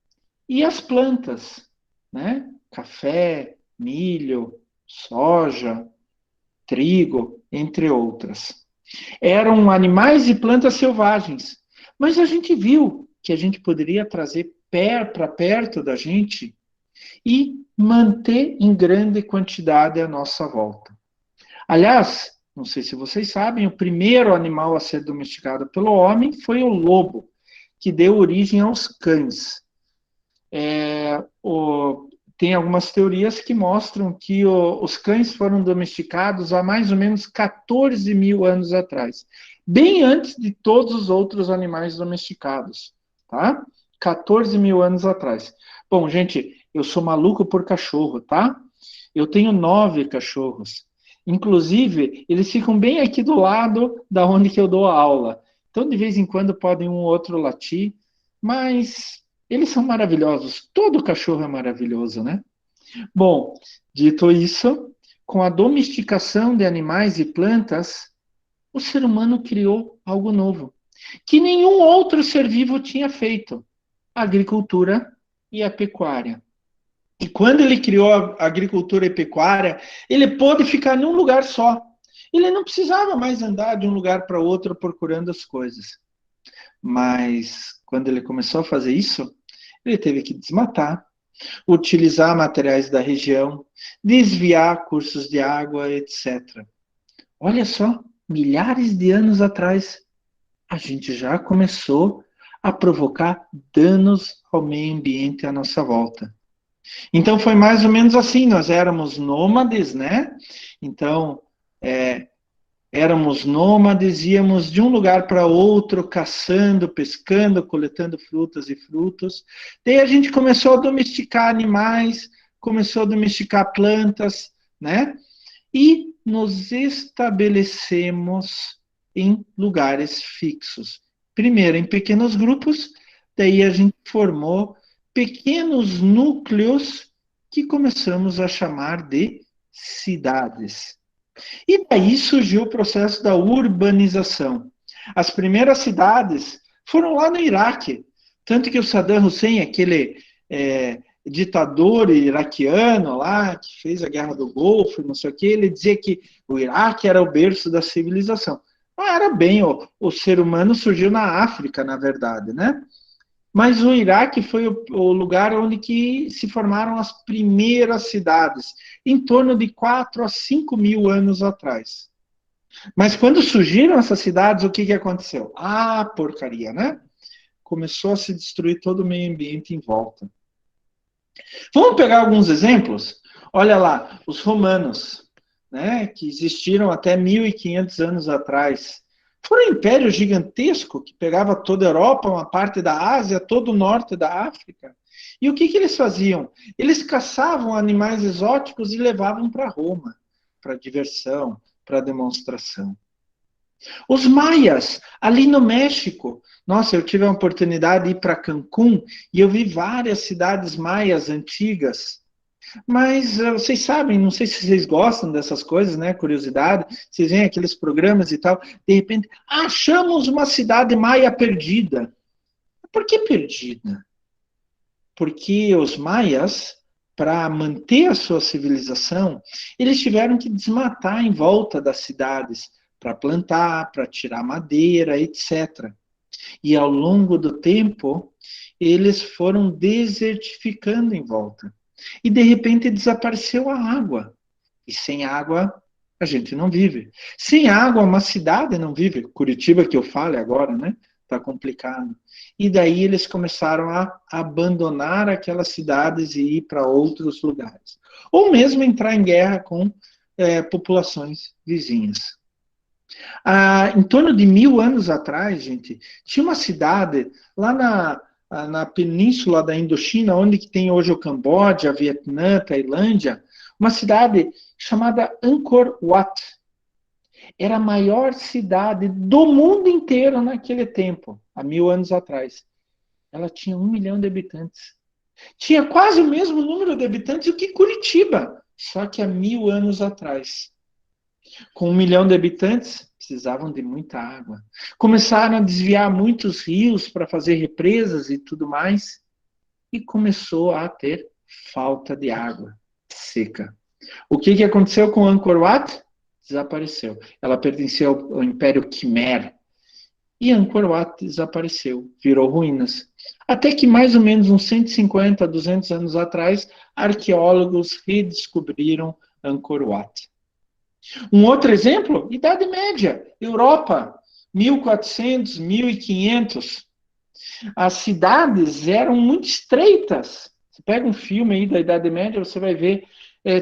e as plantas, né, café, milho, soja, trigo, entre outras. Eram animais e plantas selvagens. Mas a gente viu que a gente poderia trazer para perto da gente e manter em grande quantidade à nossa volta. Aliás, não sei se vocês sabem, o primeiro animal a ser domesticado pelo homem foi o lobo, que deu origem aos cães. Tem algumas teorias que mostram que os cães foram domesticados há mais ou menos 14 mil anos atrás, bem antes de todos os outros animais domesticados, tá? 14 mil anos atrás. Bom, gente, eu sou maluco por cachorro, tá? Eu tenho 9 cachorros. Inclusive, eles ficam bem aqui do lado da onde que eu dou aula. Então, de vez em quando, podem um ou outro latir, mas eles são maravilhosos. Todo cachorro é maravilhoso, né? Bom, dito isso, com a domesticação de animais e plantas, o ser humano criou algo novo, que nenhum outro ser vivo tinha feito: a agricultura e a pecuária. E quando ele criou a agricultura e pecuária, ele pôde ficar num lugar só. Ele não precisava mais andar de um lugar para outro procurando as coisas. Mas quando ele começou a fazer isso, ele teve que desmatar, utilizar materiais da região, desviar cursos de água, etc. Olha só, milhares de anos atrás, a gente já começou a provocar danos ao meio ambiente à nossa volta. Então foi mais ou menos assim, nós éramos nômades, né? Então, éramos nômades, íamos de um lugar para outro, caçando, pescando, coletando frutas e frutos. Daí a gente começou a domesticar animais, começou a domesticar plantas, né? E nos estabelecemos em lugares fixos. Primeiro em pequenos grupos, daí a gente formou pequenos núcleos que começamos a chamar de cidades. E daí surgiu o processo da urbanização. As primeiras cidades foram lá no Iraque, tanto que o Saddam Hussein, aquele ditador iraquiano lá, que fez a Guerra do Golfo, não sei o que, ele dizia que o Iraque era o berço da civilização. Não era bem, o ser humano surgiu na África, na verdade, né? Mas o Iraque foi o lugar onde que se formaram as primeiras cidades, em torno de 4 a 5 mil anos atrás. Mas quando surgiram essas cidades, o que aconteceu? Ah, porcaria, né? Começou a se destruir todo o meio ambiente em volta. Vamos pegar alguns exemplos? Olha lá, os romanos, né, que existiram até 1500 anos atrás. Foi um império gigantesco que pegava toda a Europa, uma parte da Ásia, todo o norte da África. E o que eles faziam? Eles caçavam animais exóticos e levavam para Roma, para diversão, para demonstração. Os maias, ali no México. Nossa, eu tive a oportunidade de ir para Cancún e eu vi várias cidades maias antigas. Mas vocês sabem, não sei se vocês gostam dessas coisas, né? Curiosidade. Vocês veem aqueles programas e tal. De repente, achamos uma cidade maia perdida. Por que perdida? Porque os maias, para manter a sua civilização, eles tiveram que desmatar em volta das cidades para plantar, para tirar madeira, etc. E ao longo do tempo, eles foram desertificando em volta. E de repente desapareceu a água. E sem água a gente não vive. Sem água uma cidade não vive. Curitiba que eu falo agora, né? Está complicado. E daí eles começaram a abandonar aquelas cidades e ir para outros lugares. Ou mesmo entrar em guerra com populações vizinhas. Em torno de 1000 anos atrás, gente, tinha uma cidade lá na península da Indochina, onde que tem hoje o Camboja, Vietnã, Tailândia, uma cidade chamada Angkor Wat. Era a maior cidade do mundo inteiro naquele tempo, há 1000 anos atrás. Ela tinha 1 milhão de habitantes. Tinha quase o mesmo número de habitantes do que Curitiba, só que há 1000 anos atrás. Com 1 milhão de habitantes, precisavam de muita água. Começaram a desviar muitos rios para fazer represas e tudo mais. E começou a ter falta de água seca. O que aconteceu com Angkor Wat? Desapareceu. Ela pertencia ao Império Khmer. e Angkor Wat desapareceu, virou ruínas. Até que mais ou menos uns 150, 200 anos atrás, arqueólogos redescobriram Angkor Wat. Um outro exemplo, Idade Média, Europa, 1400, 1500. As cidades eram muito estreitas. Você pega um filme aí da Idade Média, você vai ver,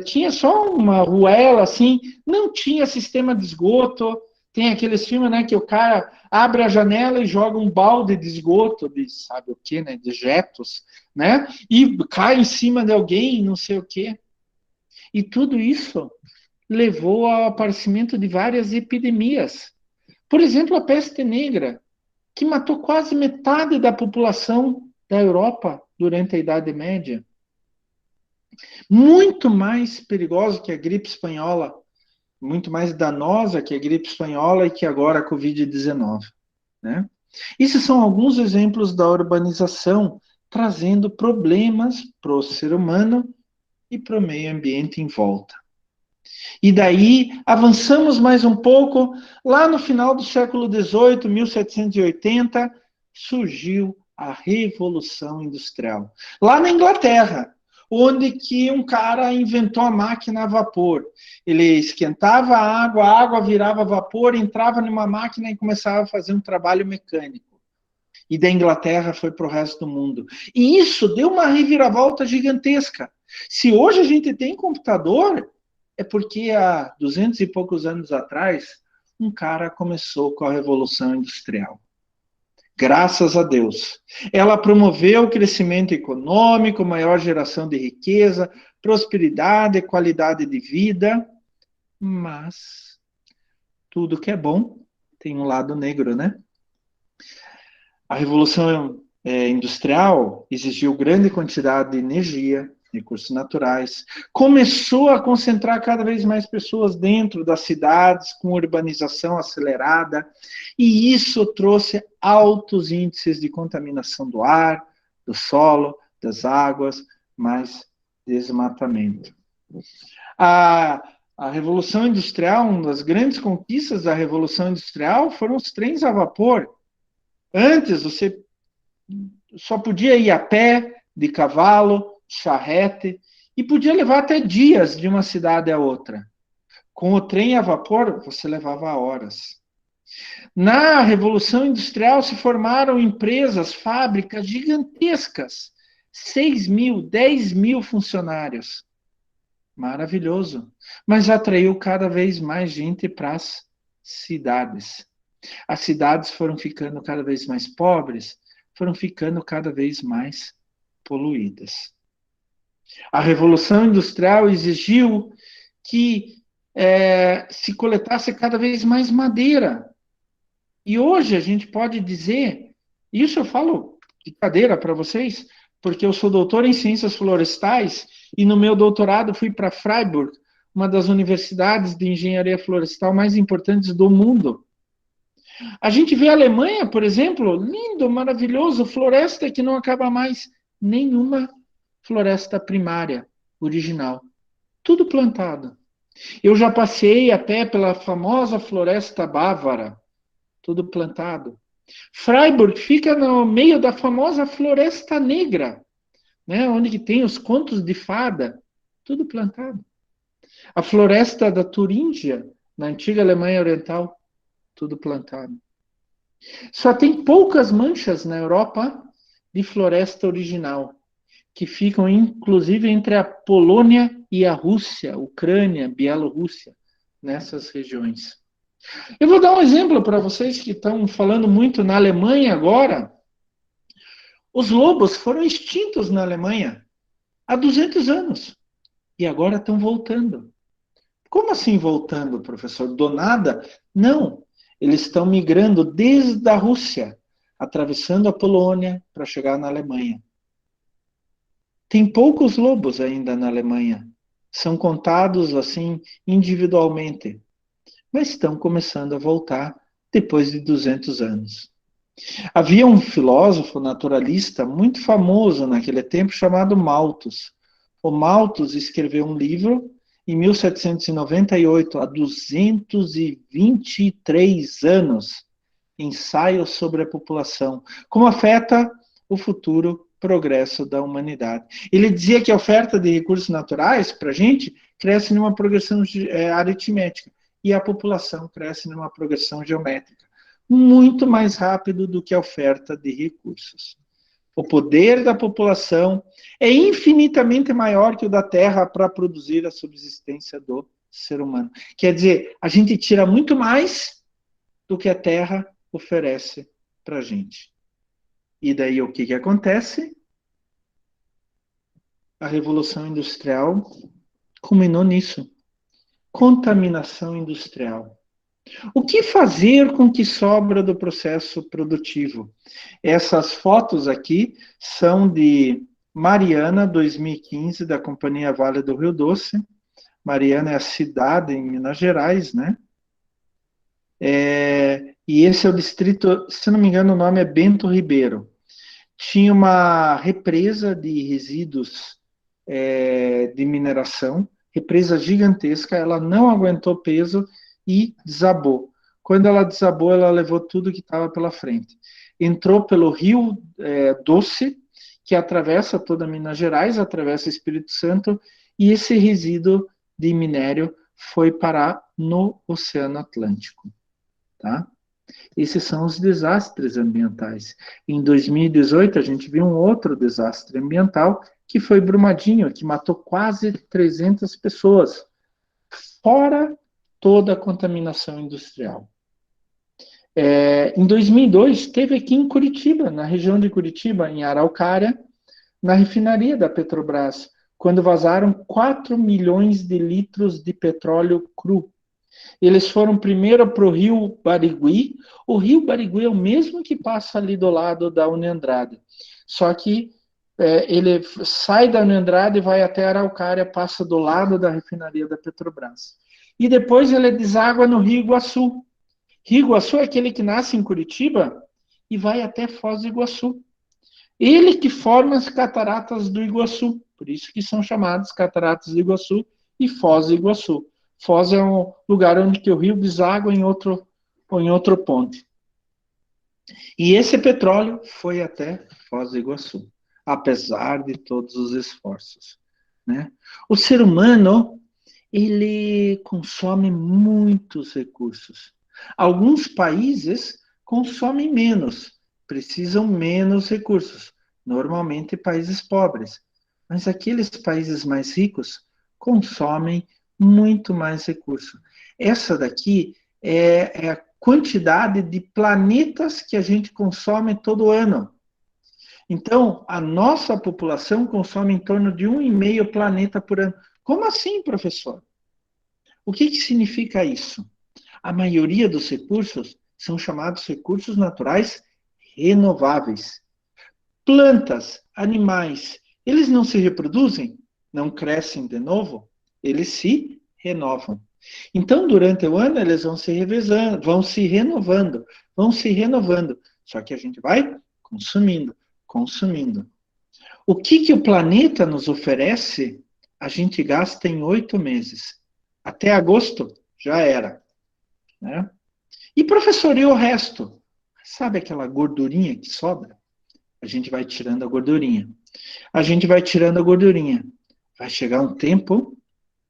tinha só uma ruela, assim, não tinha sistema de esgoto. Tem aqueles filmes, né, que o cara abre a janela e joga um balde de esgoto, de sabe o quê, né, dejetos, né, e cai em cima de alguém, não sei o quê. E tudo isso levou ao aparecimento de várias epidemias. Por exemplo, a peste negra, que matou quase metade da população da Europa durante a Idade Média. Muito mais perigosa que a gripe espanhola, muito mais danosa que a gripe espanhola e que agora a Covid-19. Né? Esses são alguns exemplos da urbanização trazendo problemas para o ser humano e para o meio ambiente em volta. E daí, avançamos mais um pouco, lá no final do século XVIII, 1780, surgiu a Revolução Industrial. Lá na Inglaterra, onde que um cara inventou a máquina a vapor. Ele esquentava a água virava vapor, entrava numa máquina e começava a fazer um trabalho mecânico. E da Inglaterra foi para o resto do mundo. E isso deu uma reviravolta gigantesca. Se hoje a gente tem computador, é porque há 200 e poucos anos atrás, um cara começou com a Revolução Industrial. Graças a Deus. Ela promoveu o crescimento econômico, maior geração de riqueza, prosperidade, qualidade de vida, mas tudo que é bom tem um lado negro, né? A Revolução Industrial exigiu grande quantidade de energia, recursos naturais, começou a concentrar cada vez mais pessoas dentro das cidades, com urbanização acelerada, e isso trouxe altos índices de contaminação do ar, do solo, das águas, mais desmatamento. A Revolução Industrial, uma das grandes conquistas da Revolução Industrial foram os trens a vapor. Antes, você só podia ir a pé, de cavalo, charrete, e podia levar até dias de uma cidade a outra. Com o trem a vapor, você levava horas. Na Revolução Industrial se formaram empresas, fábricas gigantescas, 6 mil, 10 mil funcionários. Maravilhoso. Mas atraiu cada vez mais gente para as cidades. As cidades foram ficando cada vez mais pobres, foram ficando cada vez mais poluídas. A Revolução Industrial exigiu que se coletasse cada vez mais madeira. E hoje a gente pode dizer, isso eu falo de cadeira para vocês, porque eu sou doutor em ciências florestais e no meu doutorado fui para Freiburg, uma das universidades de engenharia florestal mais importantes do mundo. A gente vê a Alemanha, por exemplo, lindo, maravilhoso, floresta que não acaba mais, nenhuma floresta primária, original. Tudo plantado. Eu já passei a pé pela famosa floresta bávara, tudo plantado. Freiburg fica no meio da famosa floresta negra, né, onde que tem os contos de fada, tudo plantado. A floresta da Turíngia, na antiga Alemanha Oriental, tudo plantado. Só tem poucas manchas na Europa de floresta original, que ficam inclusive entre a Polônia e a Rússia, Ucrânia, Bielorrússia, nessas regiões. Eu vou dar um exemplo para vocês que estão falando muito na Alemanha agora. Os lobos foram extintos na Alemanha há 200 anos e agora estão voltando. Como assim voltando, professor? Do nada? Não. Eles estão migrando desde a Rússia, atravessando a Polônia para chegar na Alemanha. Tem poucos lobos ainda na Alemanha. São contados assim individualmente. Mas estão começando a voltar depois de 200 anos. Havia um filósofo naturalista muito famoso naquele tempo chamado Malthus. O Malthus escreveu um livro em 1798, há 223 anos, Ensaio sobre a população. Como afeta o futuro progresso da humanidade. Ele dizia que a oferta de recursos naturais para a gente cresce numa progressão aritmética e a população cresce numa progressão geométrica, muito mais rápido do que a oferta de recursos. O poder da população é infinitamente maior que o da Terra para produzir a subsistência do ser humano. Quer dizer, a gente tira muito mais do que a Terra oferece para a gente. E daí o que acontece? A Revolução Industrial culminou nisso. Contaminação industrial. O que fazer com o que sobra do processo produtivo? Essas fotos aqui são de Mariana, 2015, da Companhia Vale do Rio Doce. Mariana é a cidade em Minas Gerais, né? E esse é o distrito, se não me engano, o nome é Bento Ribeiro. Tinha uma represa de resíduos de mineração, represa gigantesca, ela não aguentou peso e desabou. Quando ela desabou, ela levou tudo que estava pela frente. Entrou pelo Rio Doce, que atravessa toda Minas Gerais, atravessa Espírito Santo, e esse resíduo de minério foi parar no Oceano Atlântico. Tá? Esses são os desastres ambientais. Em 2018, a gente viu um outro desastre ambiental, que foi Brumadinho, que matou quase 300 pessoas, fora toda a contaminação industrial. Em 2002, teve aqui em Curitiba, na região de Curitiba, em Araucária, na refinaria da Petrobras, quando vazaram 4 milhões de litros de petróleo cru. Eles foram primeiro para o Rio Barigui. O Rio Barigui é o mesmo que passa ali do lado da Uniandrade. Só que ele sai da Uniandrade e vai até Araucária, passa do lado da refinaria da Petrobras. E depois ele deságua no Rio Iguaçu. Rio Iguaçu é aquele que nasce em Curitiba e vai até Foz do Iguaçu. Ele que forma as cataratas do Iguaçu. Por isso que são chamadas cataratas do Iguaçu e Foz do Iguaçu. Foz é um lugar onde que o rio deságua em outro ponto. E esse petróleo foi até Foz do Iguaçu, apesar de todos os esforços. Né? O ser humano, ele consome muitos recursos. Alguns países consomem menos, precisam menos recursos, normalmente países pobres. Mas aqueles países mais ricos consomem muito mais recurso. Essa daqui é a quantidade de planetas que a gente consome todo ano. Então, a nossa população consome em torno de 1,5 planeta por ano. Como assim, professor? O que significa isso? A maioria dos recursos são chamados recursos naturais renováveis. Plantas, animais, eles não se reproduzem? Não crescem de novo? Eles se renovam. Então, durante o ano, eles vão se revezando, vão se renovando. Só que a gente vai consumindo. O que o planeta nos oferece, a gente gasta em 8 meses. Até agosto, já era. Né? E, professor, e o resto? Sabe aquela gordurinha que sobra? A gente vai tirando a gordurinha. Vai chegar um tempo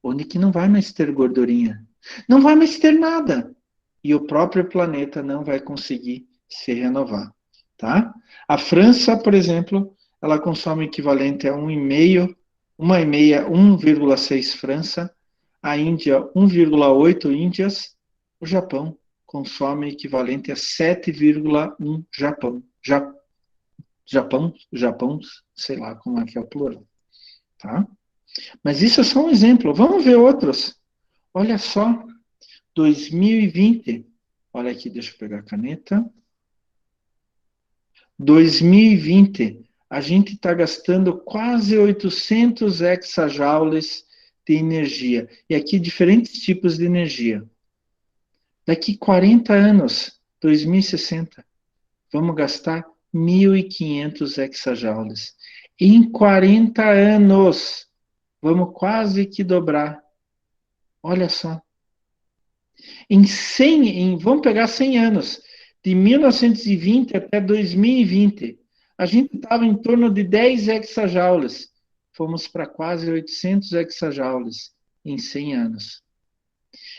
onde que não vai mais ter gordurinha. Não vai mais ter nada. E o próprio planeta não vai conseguir se renovar. Tá? A França, por exemplo, ela consome o equivalente a 1,6 França. A Índia, 1,8 Índias. O Japão consome o equivalente a 7,1 Japão. Japão, sei lá como é que é o plural. Tá? Mas isso é só um exemplo. Vamos ver outros. Olha só, 2020. Olha aqui, deixa eu pegar a caneta. 2020, a gente está gastando quase 800 hexajoules de energia. E aqui, diferentes tipos de energia. Daqui 40 anos, 2060, vamos gastar 1.500 hexajoules. Em 40 anos, vamos quase que dobrar. Olha só. Vamos pegar 100 anos. de 1920 até 2020, a gente estava em torno de 10 hexajoules. Fomos para quase 800 hexajoules em 100 anos.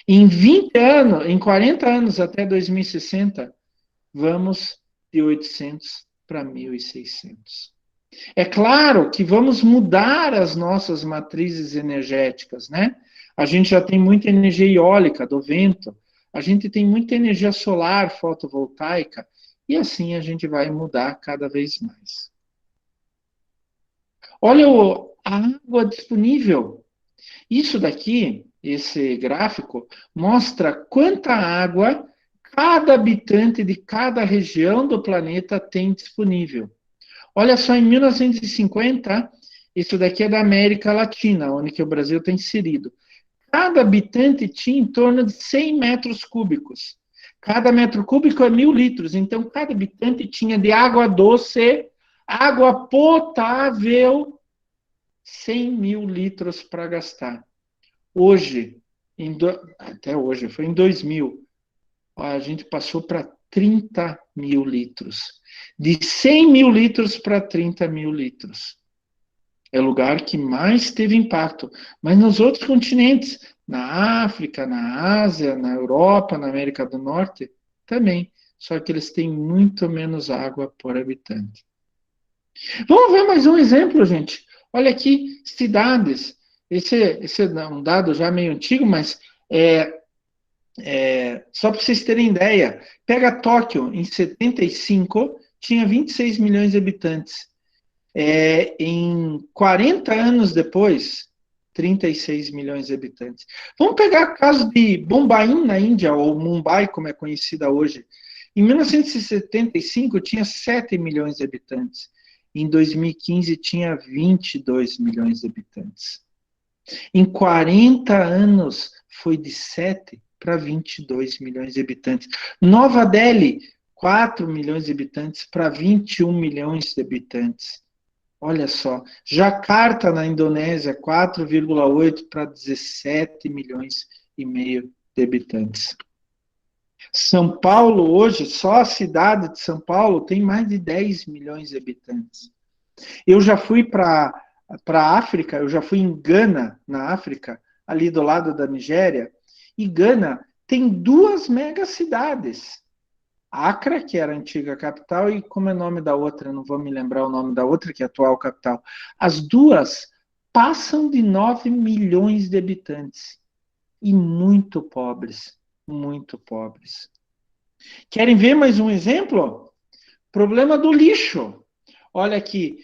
Em 20 anos, em 40 anos até 2060, vamos de 800 para 1.600. É claro que vamos mudar as nossas matrizes energéticas, né? A gente já tem muita energia eólica do vento, a gente tem muita energia solar fotovoltaica, e assim a gente vai mudar cada vez mais. Olha a água disponível. Isso daqui, esse gráfico, mostra quanta água cada habitante de cada região do planeta tem disponível. Olha só, em 1950, isso daqui é da América Latina, onde que o Brasil está inserido. Cada habitante tinha em torno de 100 metros cúbicos. Cada metro cúbico é 1.000 litros. Então, cada habitante tinha de água doce, água potável, 100.000 litros para gastar. Hoje, até hoje, foi em 2000, a gente passou para 30.000 litros. De 100.000 litros para 30.000 litros. É o lugar que mais teve impacto. Mas nos outros continentes, na África, na Ásia, na Europa, na América do Norte, também. Só que eles têm muito menos água por habitante. Vamos ver mais um exemplo, gente. Olha aqui, cidades. Esse é um dado já meio antigo, mas só para vocês terem ideia. Pega Tóquio, em 75, tinha 26 milhões de habitantes. Em 40 anos depois, 36 milhões de habitantes. Vamos pegar o caso de Bombaim, na Índia, ou Mumbai, como é conhecida hoje. Em 1975, tinha 7 milhões de habitantes. Em 2015, tinha 22 milhões de habitantes. Em 40 anos, foi de 7 para 22 milhões de habitantes. Nova Delhi, 4 milhões de habitantes para 21 milhões de habitantes. Olha só. Jacarta, na Indonésia, 4,8 para 17 milhões e meio de habitantes. São Paulo, hoje, só a cidade de São Paulo tem mais de 10 milhões de habitantes. Eu já fui para a África, eu já fui em Gana, na África, ali do lado da Nigéria, e Gana tem 2 megacidades. Accra, que era a antiga capital, e como é o nome da outra? Não vou me lembrar o nome da outra, que é a atual capital. As duas passam de 9 milhões de habitantes. E muito pobres. Muito pobres. Querem ver mais um exemplo? Problema do lixo. Olha aqui,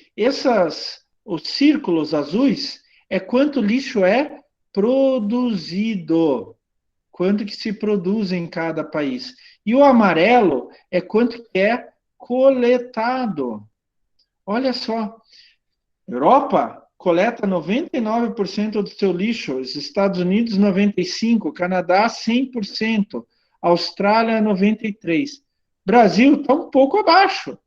os círculos azuis é quanto lixo é produzido. Quanto que se produz em cada país. E o amarelo é quanto que é coletado. Olha só, Europa coleta 99% do seu lixo, os Estados Unidos 95%, Canadá 100%, Austrália 93%. Brasil está um pouco abaixo,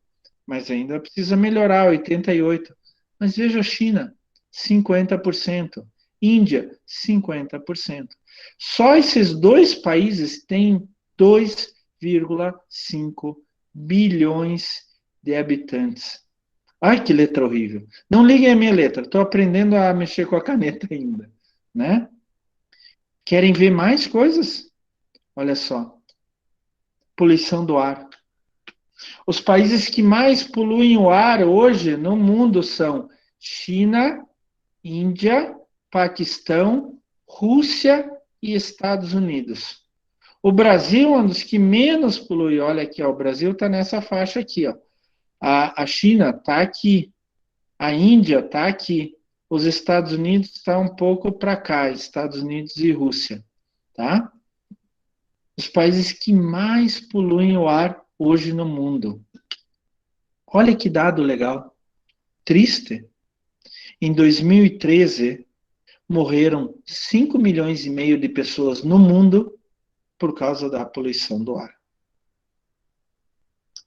mas ainda precisa melhorar, 88%. Mas veja a China, 50%. Índia, 50%. Só esses 2 países têm 2,5 bilhões de habitantes. Ai, que letra horrível. Não liguem a minha letra, estou aprendendo a mexer com a caneta ainda, né? Querem ver mais coisas? Olha só. Poluição do ar. Os países que mais poluem o ar hoje no mundo são China, Índia, Paquistão, Rússia e Estados Unidos. O Brasil é um dos que menos polui. Olha aqui, ó, o Brasil está nessa faixa aqui. Ó. A China está aqui. A Índia está aqui. Os Estados Unidos estão um pouco para cá. Estados Unidos e Rússia. Tá? Os países que mais poluem o ar hoje no mundo. Olha que dado legal. Triste. Em 2013, morreram 5 milhões e meio de pessoas no mundo por causa da poluição do ar.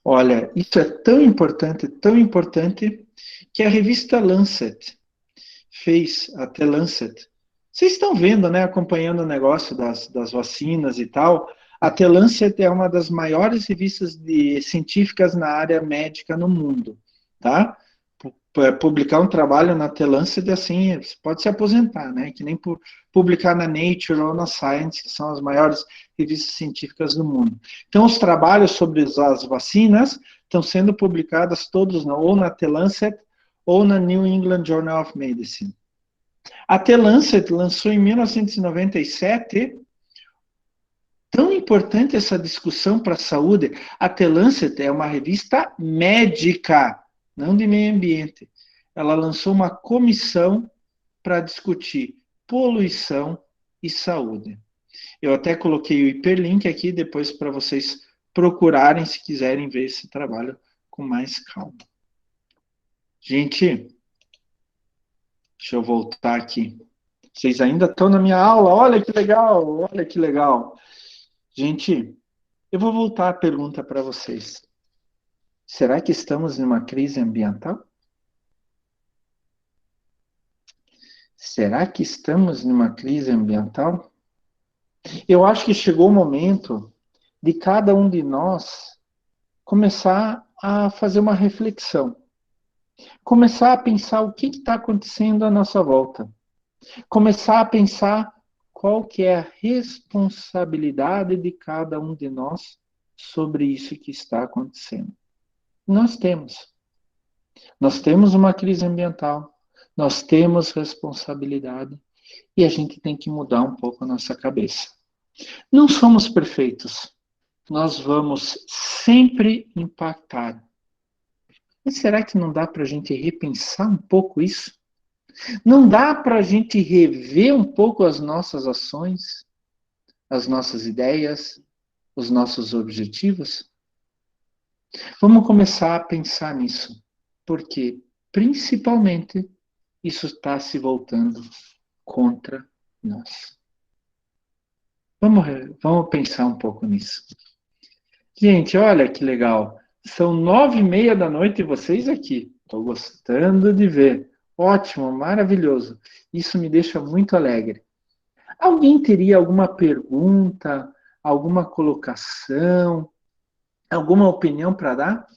Olha, isso é tão importante, que a revista Lancet fez, a The Lancet. Vocês estão vendo, né, acompanhando o negócio das vacinas e tal. A The Lancet é uma das maiores revistas científicas na área médica no mundo, tá? Publicar um trabalho na The Lancet, assim, você pode se aposentar, né? Que nem publicar na Nature ou na Science, que são as maiores revistas científicas do mundo. Então, os trabalhos sobre as vacinas estão sendo publicados todos ou na The Lancet ou na New England Journal of Medicine. A The Lancet lançou em 1997. Tão importante essa discussão para a saúde. A The Lancet é uma revista médica, não de meio ambiente. Ela lançou uma comissão para discutir poluição e saúde. Eu até coloquei o hiperlink aqui depois para vocês procurarem se quiserem ver esse trabalho com mais calma. Gente, deixa eu voltar aqui. Vocês ainda estão na minha aula? Olha que legal, olha que legal. Gente, eu vou voltar a pergunta para vocês. Será que estamos numa crise ambiental? Será que estamos numa crise ambiental? Eu acho que chegou o momento de cada um de nós começar a fazer uma reflexão. Começar a pensar o que está acontecendo à nossa volta. Começar a pensar qual que é a responsabilidade de cada um de nós sobre isso que está acontecendo. Nós temos uma crise ambiental, nós temos responsabilidade e a gente tem que mudar um pouco a nossa cabeça. Não somos perfeitos, nós vamos sempre impactar. Mas será que não dá para a gente repensar um pouco isso? Não dá para a gente rever um pouco as nossas ações, as nossas ideias, os nossos objetivos? Vamos começar a pensar nisso, porque, principalmente, isso está se voltando contra nós. Vamos pensar um pouco nisso. Gente, olha que legal. São 9:30 da noite e vocês aqui. Estou gostando de ver. Ótimo, maravilhoso. Isso me deixa muito alegre. Alguém teria alguma pergunta, alguma colocação, alguma opinião para dar?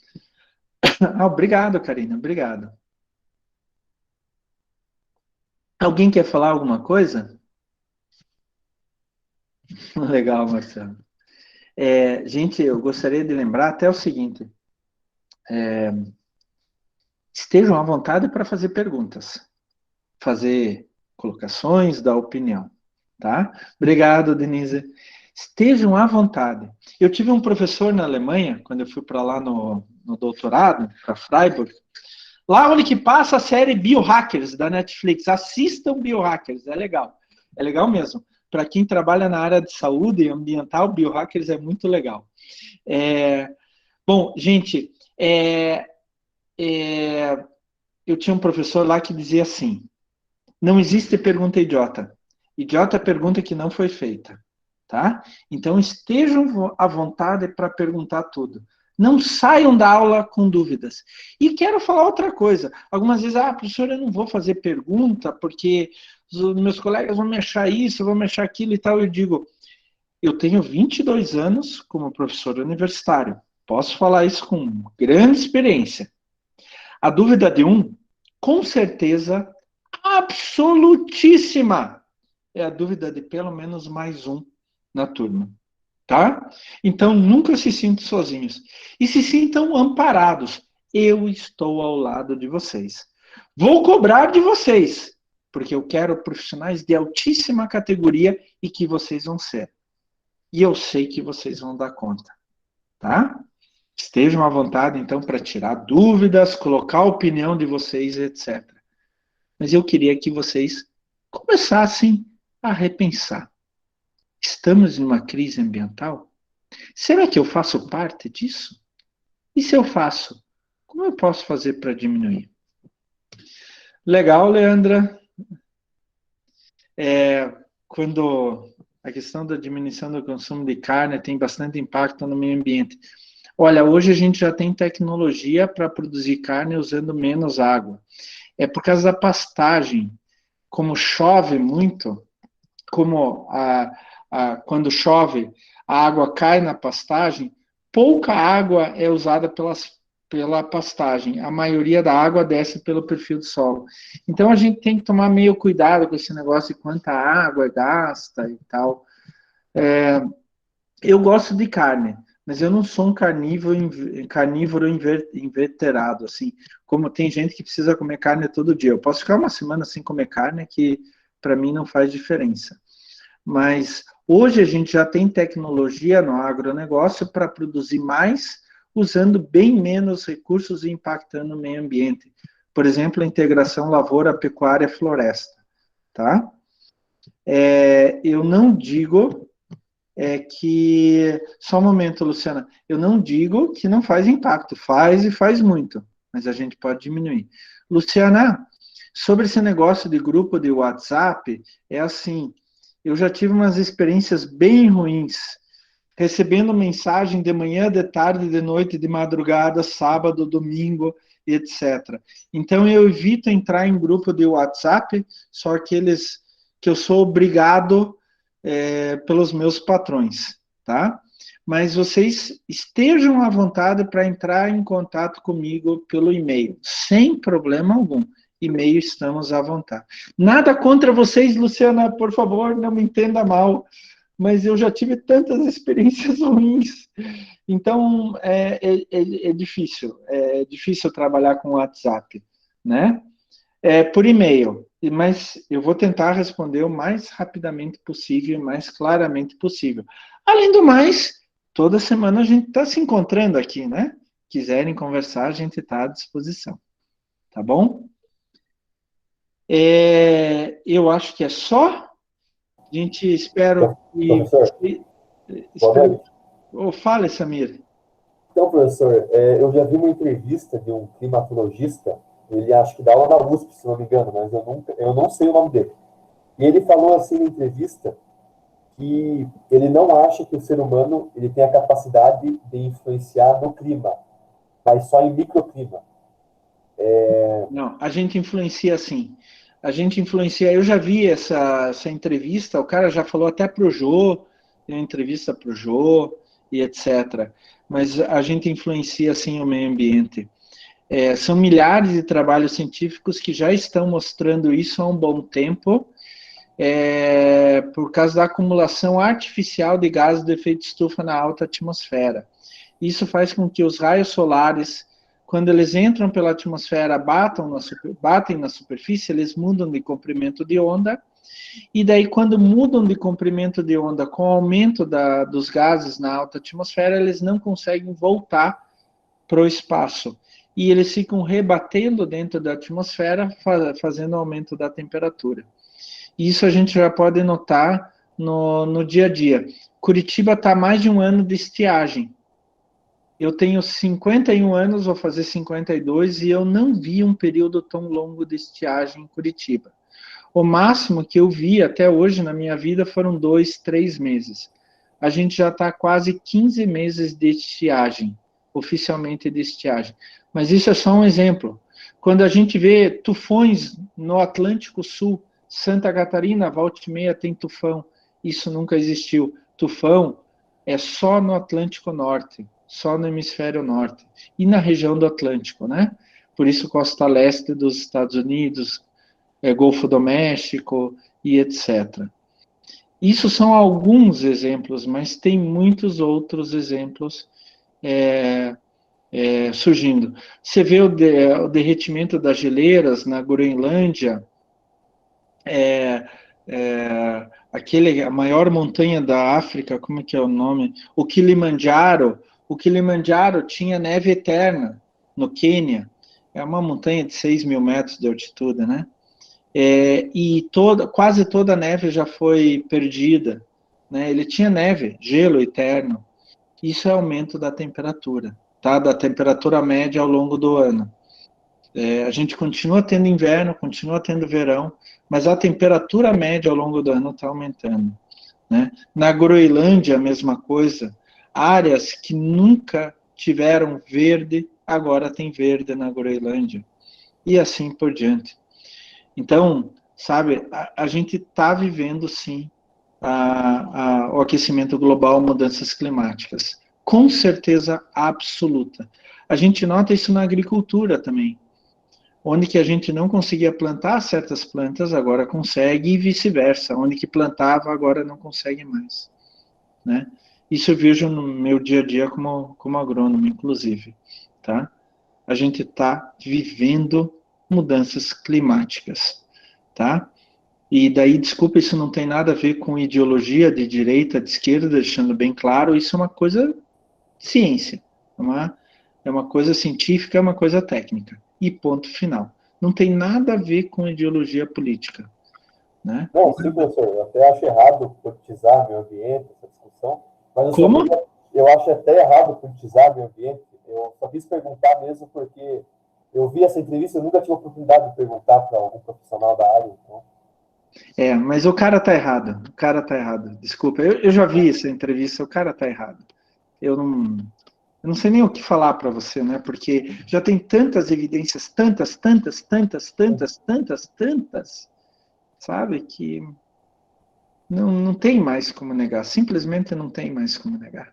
Obrigado, Karina, obrigado. Alguém quer falar alguma coisa? Legal, Marcelo. Gente, eu gostaria de lembrar até o seguinte. Estejam à vontade para fazer perguntas, fazer colocações, dar opinião, tá? Obrigado, Denise. Estejam à vontade. Eu tive um professor na Alemanha, quando eu fui para lá no doutorado, para Freiburg, lá onde que passa a série Biohackers, da Netflix. Assistam Biohackers, é legal mesmo. Para quem trabalha na área de saúde e ambiental, Biohackers é muito legal. Bom, gente, eu tinha um professor lá que dizia assim, não existe pergunta idiota. Idiota é pergunta que não foi feita. Tá? Então, estejam à vontade para perguntar tudo. Não saiam da aula com dúvidas. E quero falar outra coisa. Algumas vezes, professor, eu não vou fazer pergunta, porque os meus colegas vão me achar isso, vão me achar aquilo e tal. Eu digo, eu tenho 22 anos como professor universitário. Posso falar isso com grande experiência. A dúvida de um, com certeza, absolutíssima, é a dúvida de pelo menos mais um na turma, tá? Então, nunca se sintam sozinhos. E se sintam amparados. Eu estou ao lado de vocês. Vou cobrar de vocês, porque eu quero profissionais de altíssima categoria e que vocês vão ser. E eu sei que vocês vão dar conta, tá? Estejam à vontade, então, para tirar dúvidas, colocar a opinião de vocês, etc. Mas eu queria que vocês começassem a repensar. Estamos em uma crise ambiental? Será que eu faço parte disso? E se eu faço, como eu posso fazer para diminuir? Legal, Leandra. Quando a questão da diminuição do consumo de carne tem bastante impacto no meio ambiente. Olha, hoje a gente já tem tecnologia para produzir carne usando menos água. É por causa da pastagem. Como chove muito, como quando chove, a água cai na pastagem, pouca água é usada pela pastagem. A maioria da água desce pelo perfil do solo. Então, a gente tem que tomar meio cuidado com esse negócio de quanta água gasta e tal. Eu gosto de carne, mas eu não sou um carnívoro inveterado, assim, como tem gente que precisa comer carne todo dia. Eu posso ficar uma semana sem comer carne, que para mim não faz diferença. Mas hoje a gente já tem tecnologia no agronegócio para produzir mais, usando bem menos recursos e impactando o meio ambiente. Por exemplo, a integração lavoura, pecuária, floresta, tá? Eu não digo que... Só um momento, Luciana. Eu não digo que não faz impacto. Faz e faz muito. Mas a gente pode diminuir. Luciana, sobre esse negócio de grupo de WhatsApp, é assim, eu já tive umas experiências bem ruins, recebendo mensagem de manhã, de tarde, de noite, de madrugada, sábado, domingo, etc. Então, eu evito entrar em grupo de WhatsApp, só aqueles que eu sou obrigado pelos meus patrões, tá? Mas vocês estejam à vontade para entrar em contato comigo pelo e-mail, sem problema algum. E-mail, estamos à vontade. Nada contra vocês, Luciana, por favor, não me entenda mal, mas eu já tive tantas experiências ruins. Então, é difícil trabalhar com WhatsApp, né? Por e-mail, mas eu vou tentar responder o mais rapidamente possível e mais claramente possível. Além do mais, toda semana a gente está se encontrando aqui, né? Quiserem conversar, a gente está à disposição. Tá bom? Eu acho que é só. A gente espera que... Professor, Fale, Samir. então, professor, eu já vi uma entrevista de um climatologista, ele acho que dá aula na USP, se não me engano, mas eu não sei o nome dele. E ele falou assim na entrevista que ele não acha que o ser humano ele tem a capacidade de influenciar no clima, mas só em microclima. Não, a gente influencia sim. A gente influencia. Eu já vi essa entrevista, o cara já falou até para o Jô, tem uma entrevista para o Jô e etc. Mas a gente influencia sim o meio ambiente. São milhares de trabalhos científicos que já estão mostrando isso há um bom tempo, por causa da acumulação artificial de gases de efeito estufa na alta atmosfera. Isso faz com que os raios solares, quando eles entram pela atmosfera, batem na superfície, eles mudam de comprimento de onda, e daí quando mudam de comprimento de onda com o aumento dos gases na alta atmosfera, eles não conseguem voltar para o espaço. E eles ficam rebatendo dentro da atmosfera, fazendo aumento da temperatura. Isso a gente já pode notar no dia a dia. Curitiba está há mais de um ano de estiagem. Eu tenho 51 anos, vou fazer 52, e eu não vi um período tão longo de estiagem em Curitiba. O máximo que eu vi até hoje na minha vida foram 2, 3 meses. A gente já está quase 15 meses de estiagem, oficialmente de estiagem. Mas isso é só um exemplo. Quando a gente vê tufões no Atlântico Sul, Santa Catarina, volta e meia tem tufão, isso nunca existiu. Tufão é só no Atlântico Norte, só no hemisfério norte, e na região do Atlântico, né? Por isso, costa leste dos Estados Unidos, Golfo do México e etc. Isso são alguns exemplos, mas tem muitos outros exemplos surgindo. Você vê o derretimento das geleiras na Groenlândia, a maior montanha da África, como é que é o nome? O Kilimanjaro. O Kilimanjaro tinha neve eterna no Quênia. É uma montanha de 6 mil metros de altitude, né? E quase toda a neve já foi perdida, né? Ele tinha neve, gelo eterno. Isso é aumento da temperatura, tá? Da temperatura média ao longo do ano. A gente continua tendo inverno, continua tendo verão, mas a temperatura média ao longo do ano está aumentando, né? Na Groenlândia, a mesma coisa. Áreas que nunca tiveram verde, agora tem verde na Groenlândia. E assim por diante. Então, sabe, a gente está vivendo, sim, o aquecimento global, mudanças climáticas. Com certeza absoluta. A gente nota isso na agricultura também. Onde que a gente não conseguia plantar certas plantas, agora consegue, e vice-versa. Onde que plantava, agora não consegue mais. Né? Isso eu vejo no meu dia a dia como agrônomo, inclusive. Tá? A gente está vivendo mudanças climáticas. Tá? E daí, desculpa, isso não tem nada a ver com ideologia de direita, de esquerda, deixando bem claro, isso é uma coisa de ciência. É uma coisa científica, é uma coisa técnica. E ponto final. Não tem nada a ver com ideologia política. Né? Não, sim, professor. Eu até acho errado politizar meio ambiente, essa discussão, mas Como? eu acho até errado politizar meio ambiente. Eu só quis perguntar mesmo porque eu vi essa entrevista, eu nunca tive a oportunidade de perguntar para algum profissional da área. Então. Mas o cara tá errado. O cara tá errado. Desculpa, eu já vi essa entrevista, o cara tá errado. Eu não sei nem o que falar para você, né? Porque já tem tantas evidências, tantas, sabe? Que não tem mais como negar. Simplesmente não tem mais como negar.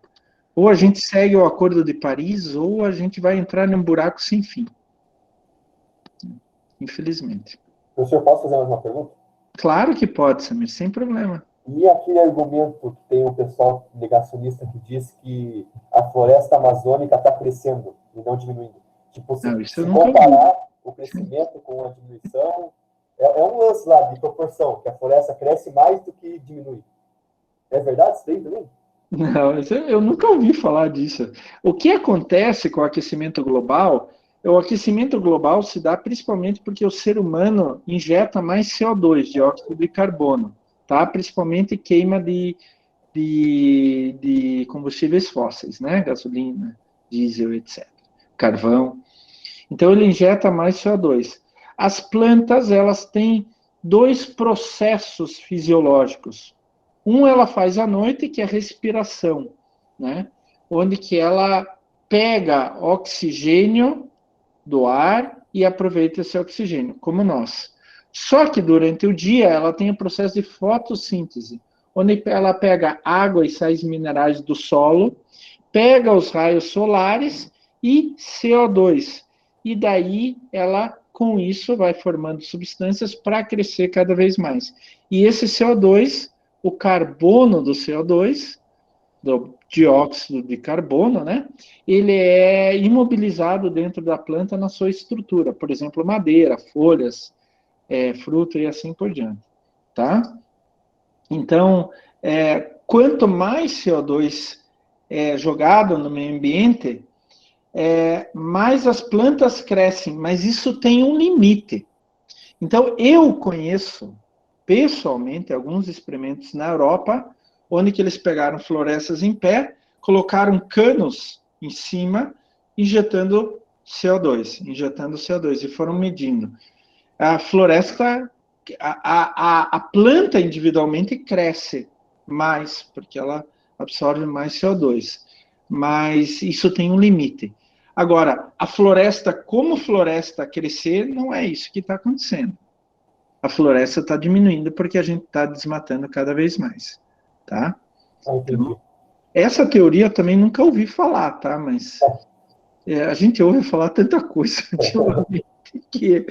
Ou a gente segue o Acordo de Paris, ou a gente vai entrar num buraco sem fim. Infelizmente. Professor, posso fazer mais uma pergunta? Claro que pode, Samir, sem problema. E aquele argumento que tem o pessoal negacionista que diz que a floresta amazônica está crescendo e não diminuindo. Tipo, se comparar o crescimento com a diminuição, é um lance lá de proporção, que a floresta cresce mais do que diminui. É verdade isso daí também? Não, eu nunca ouvi falar disso. O que acontece com o aquecimento global, o aquecimento global se dá principalmente porque o ser humano injeta mais CO2, dióxido de carbono, tá? Principalmente queima de combustíveis fósseis, né? Gasolina, diesel, etc. Carvão. Então, ele injeta mais CO2. As plantas, elas têm dois processos fisiológicos. Um ela faz à noite, que é a respiração, né? Onde que ela pega oxigênio do ar e aproveita esse oxigênio, como nós. Só que durante o dia ela tem o processo de fotossíntese, onde ela pega água e sais minerais do solo, pega os raios solares e CO2. E daí ela, com isso, vai formando substâncias para crescer cada vez mais. E esse CO2, o carbono do CO2, do dióxido de carbono, né? Ele é imobilizado dentro da planta na sua estrutura, por exemplo, madeira, folhas, fruto e assim por diante, tá? Então, quanto mais CO2 é jogado no meio ambiente, mais as plantas crescem, mas isso tem um limite. Então, eu conheço pessoalmente alguns experimentos na Europa, onde que eles pegaram florestas em pé, colocaram canos em cima, injetando CO2, e foram medindo. A floresta, a planta individualmente cresce mais, porque ela absorve mais CO2, mas isso tem um limite. Agora, a floresta, como floresta crescer, não é isso que está acontecendo. A floresta está diminuindo porque a gente está desmatando cada vez mais, tá? Então, essa teoria eu também nunca ouvi falar, tá? Mas a gente ouve falar tanta coisa ultimamente que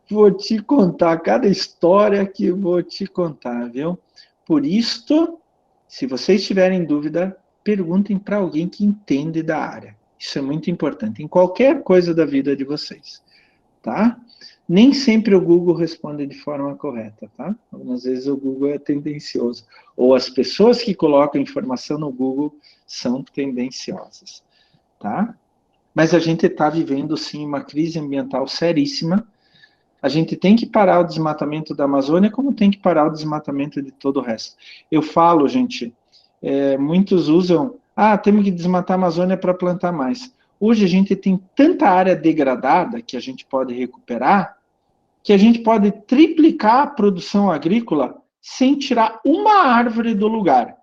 vou te contar cada história que vou te contar, viu? Por isto, se vocês tiverem dúvida, perguntem para alguém que entende da área. Isso é muito importante, em qualquer coisa da vida de vocês, tá? Nem sempre o Google responde de forma correta, tá? Algumas vezes o Google é tendencioso. Ou as pessoas que colocam informação no Google são tendenciosas, tá? Mas a gente está vivendo, sim, uma crise ambiental seríssima. A gente tem que parar o desmatamento da Amazônia, como tem que parar o desmatamento de todo o resto. Eu falo, gente, muitos usam, temos que desmatar a Amazônia para plantar mais. Hoje a gente tem tanta área degradada que a gente pode recuperar, que a gente pode triplicar a produção agrícola sem tirar uma árvore do lugar.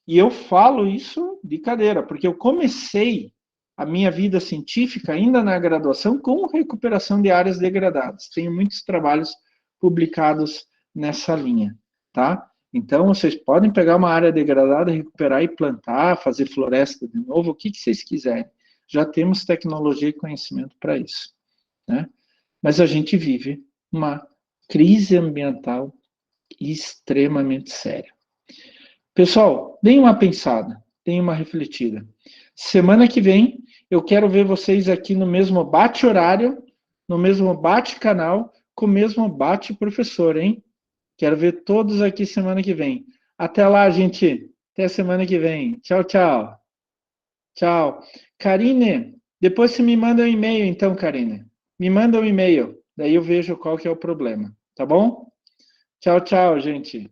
E eu falo isso de cadeira, porque eu comecei a minha vida científica ainda na graduação com recuperação de áreas degradadas. Tenho muitos trabalhos publicados nessa linha, tá? Então, vocês podem pegar uma área degradada, recuperar e plantar, fazer floresta de novo, o que vocês quiserem. Já temos tecnologia e conhecimento para isso, né? Mas a gente vive uma crise ambiental extremamente séria. Pessoal, deem uma pensada, deem uma refletida. Semana que vem, eu quero ver vocês aqui no mesmo bate-horário, no mesmo bate-canal, com o mesmo bate-professor, hein? Quero ver todos aqui semana que vem. Até lá, gente. Até semana que vem. Tchau, tchau. Tchau. Karine, depois você me manda um e-mail, então, Karine. Me manda um e-mail. Daí eu vejo qual que é o problema. Tá bom? Tchau, tchau, gente.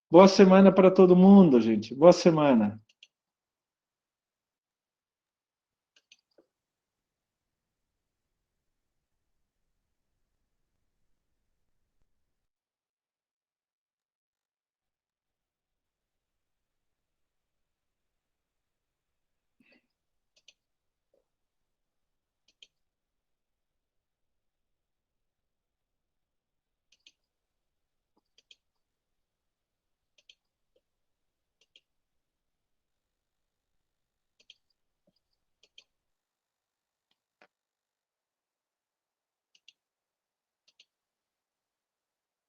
Boa semana para todo mundo, gente. Boa semana.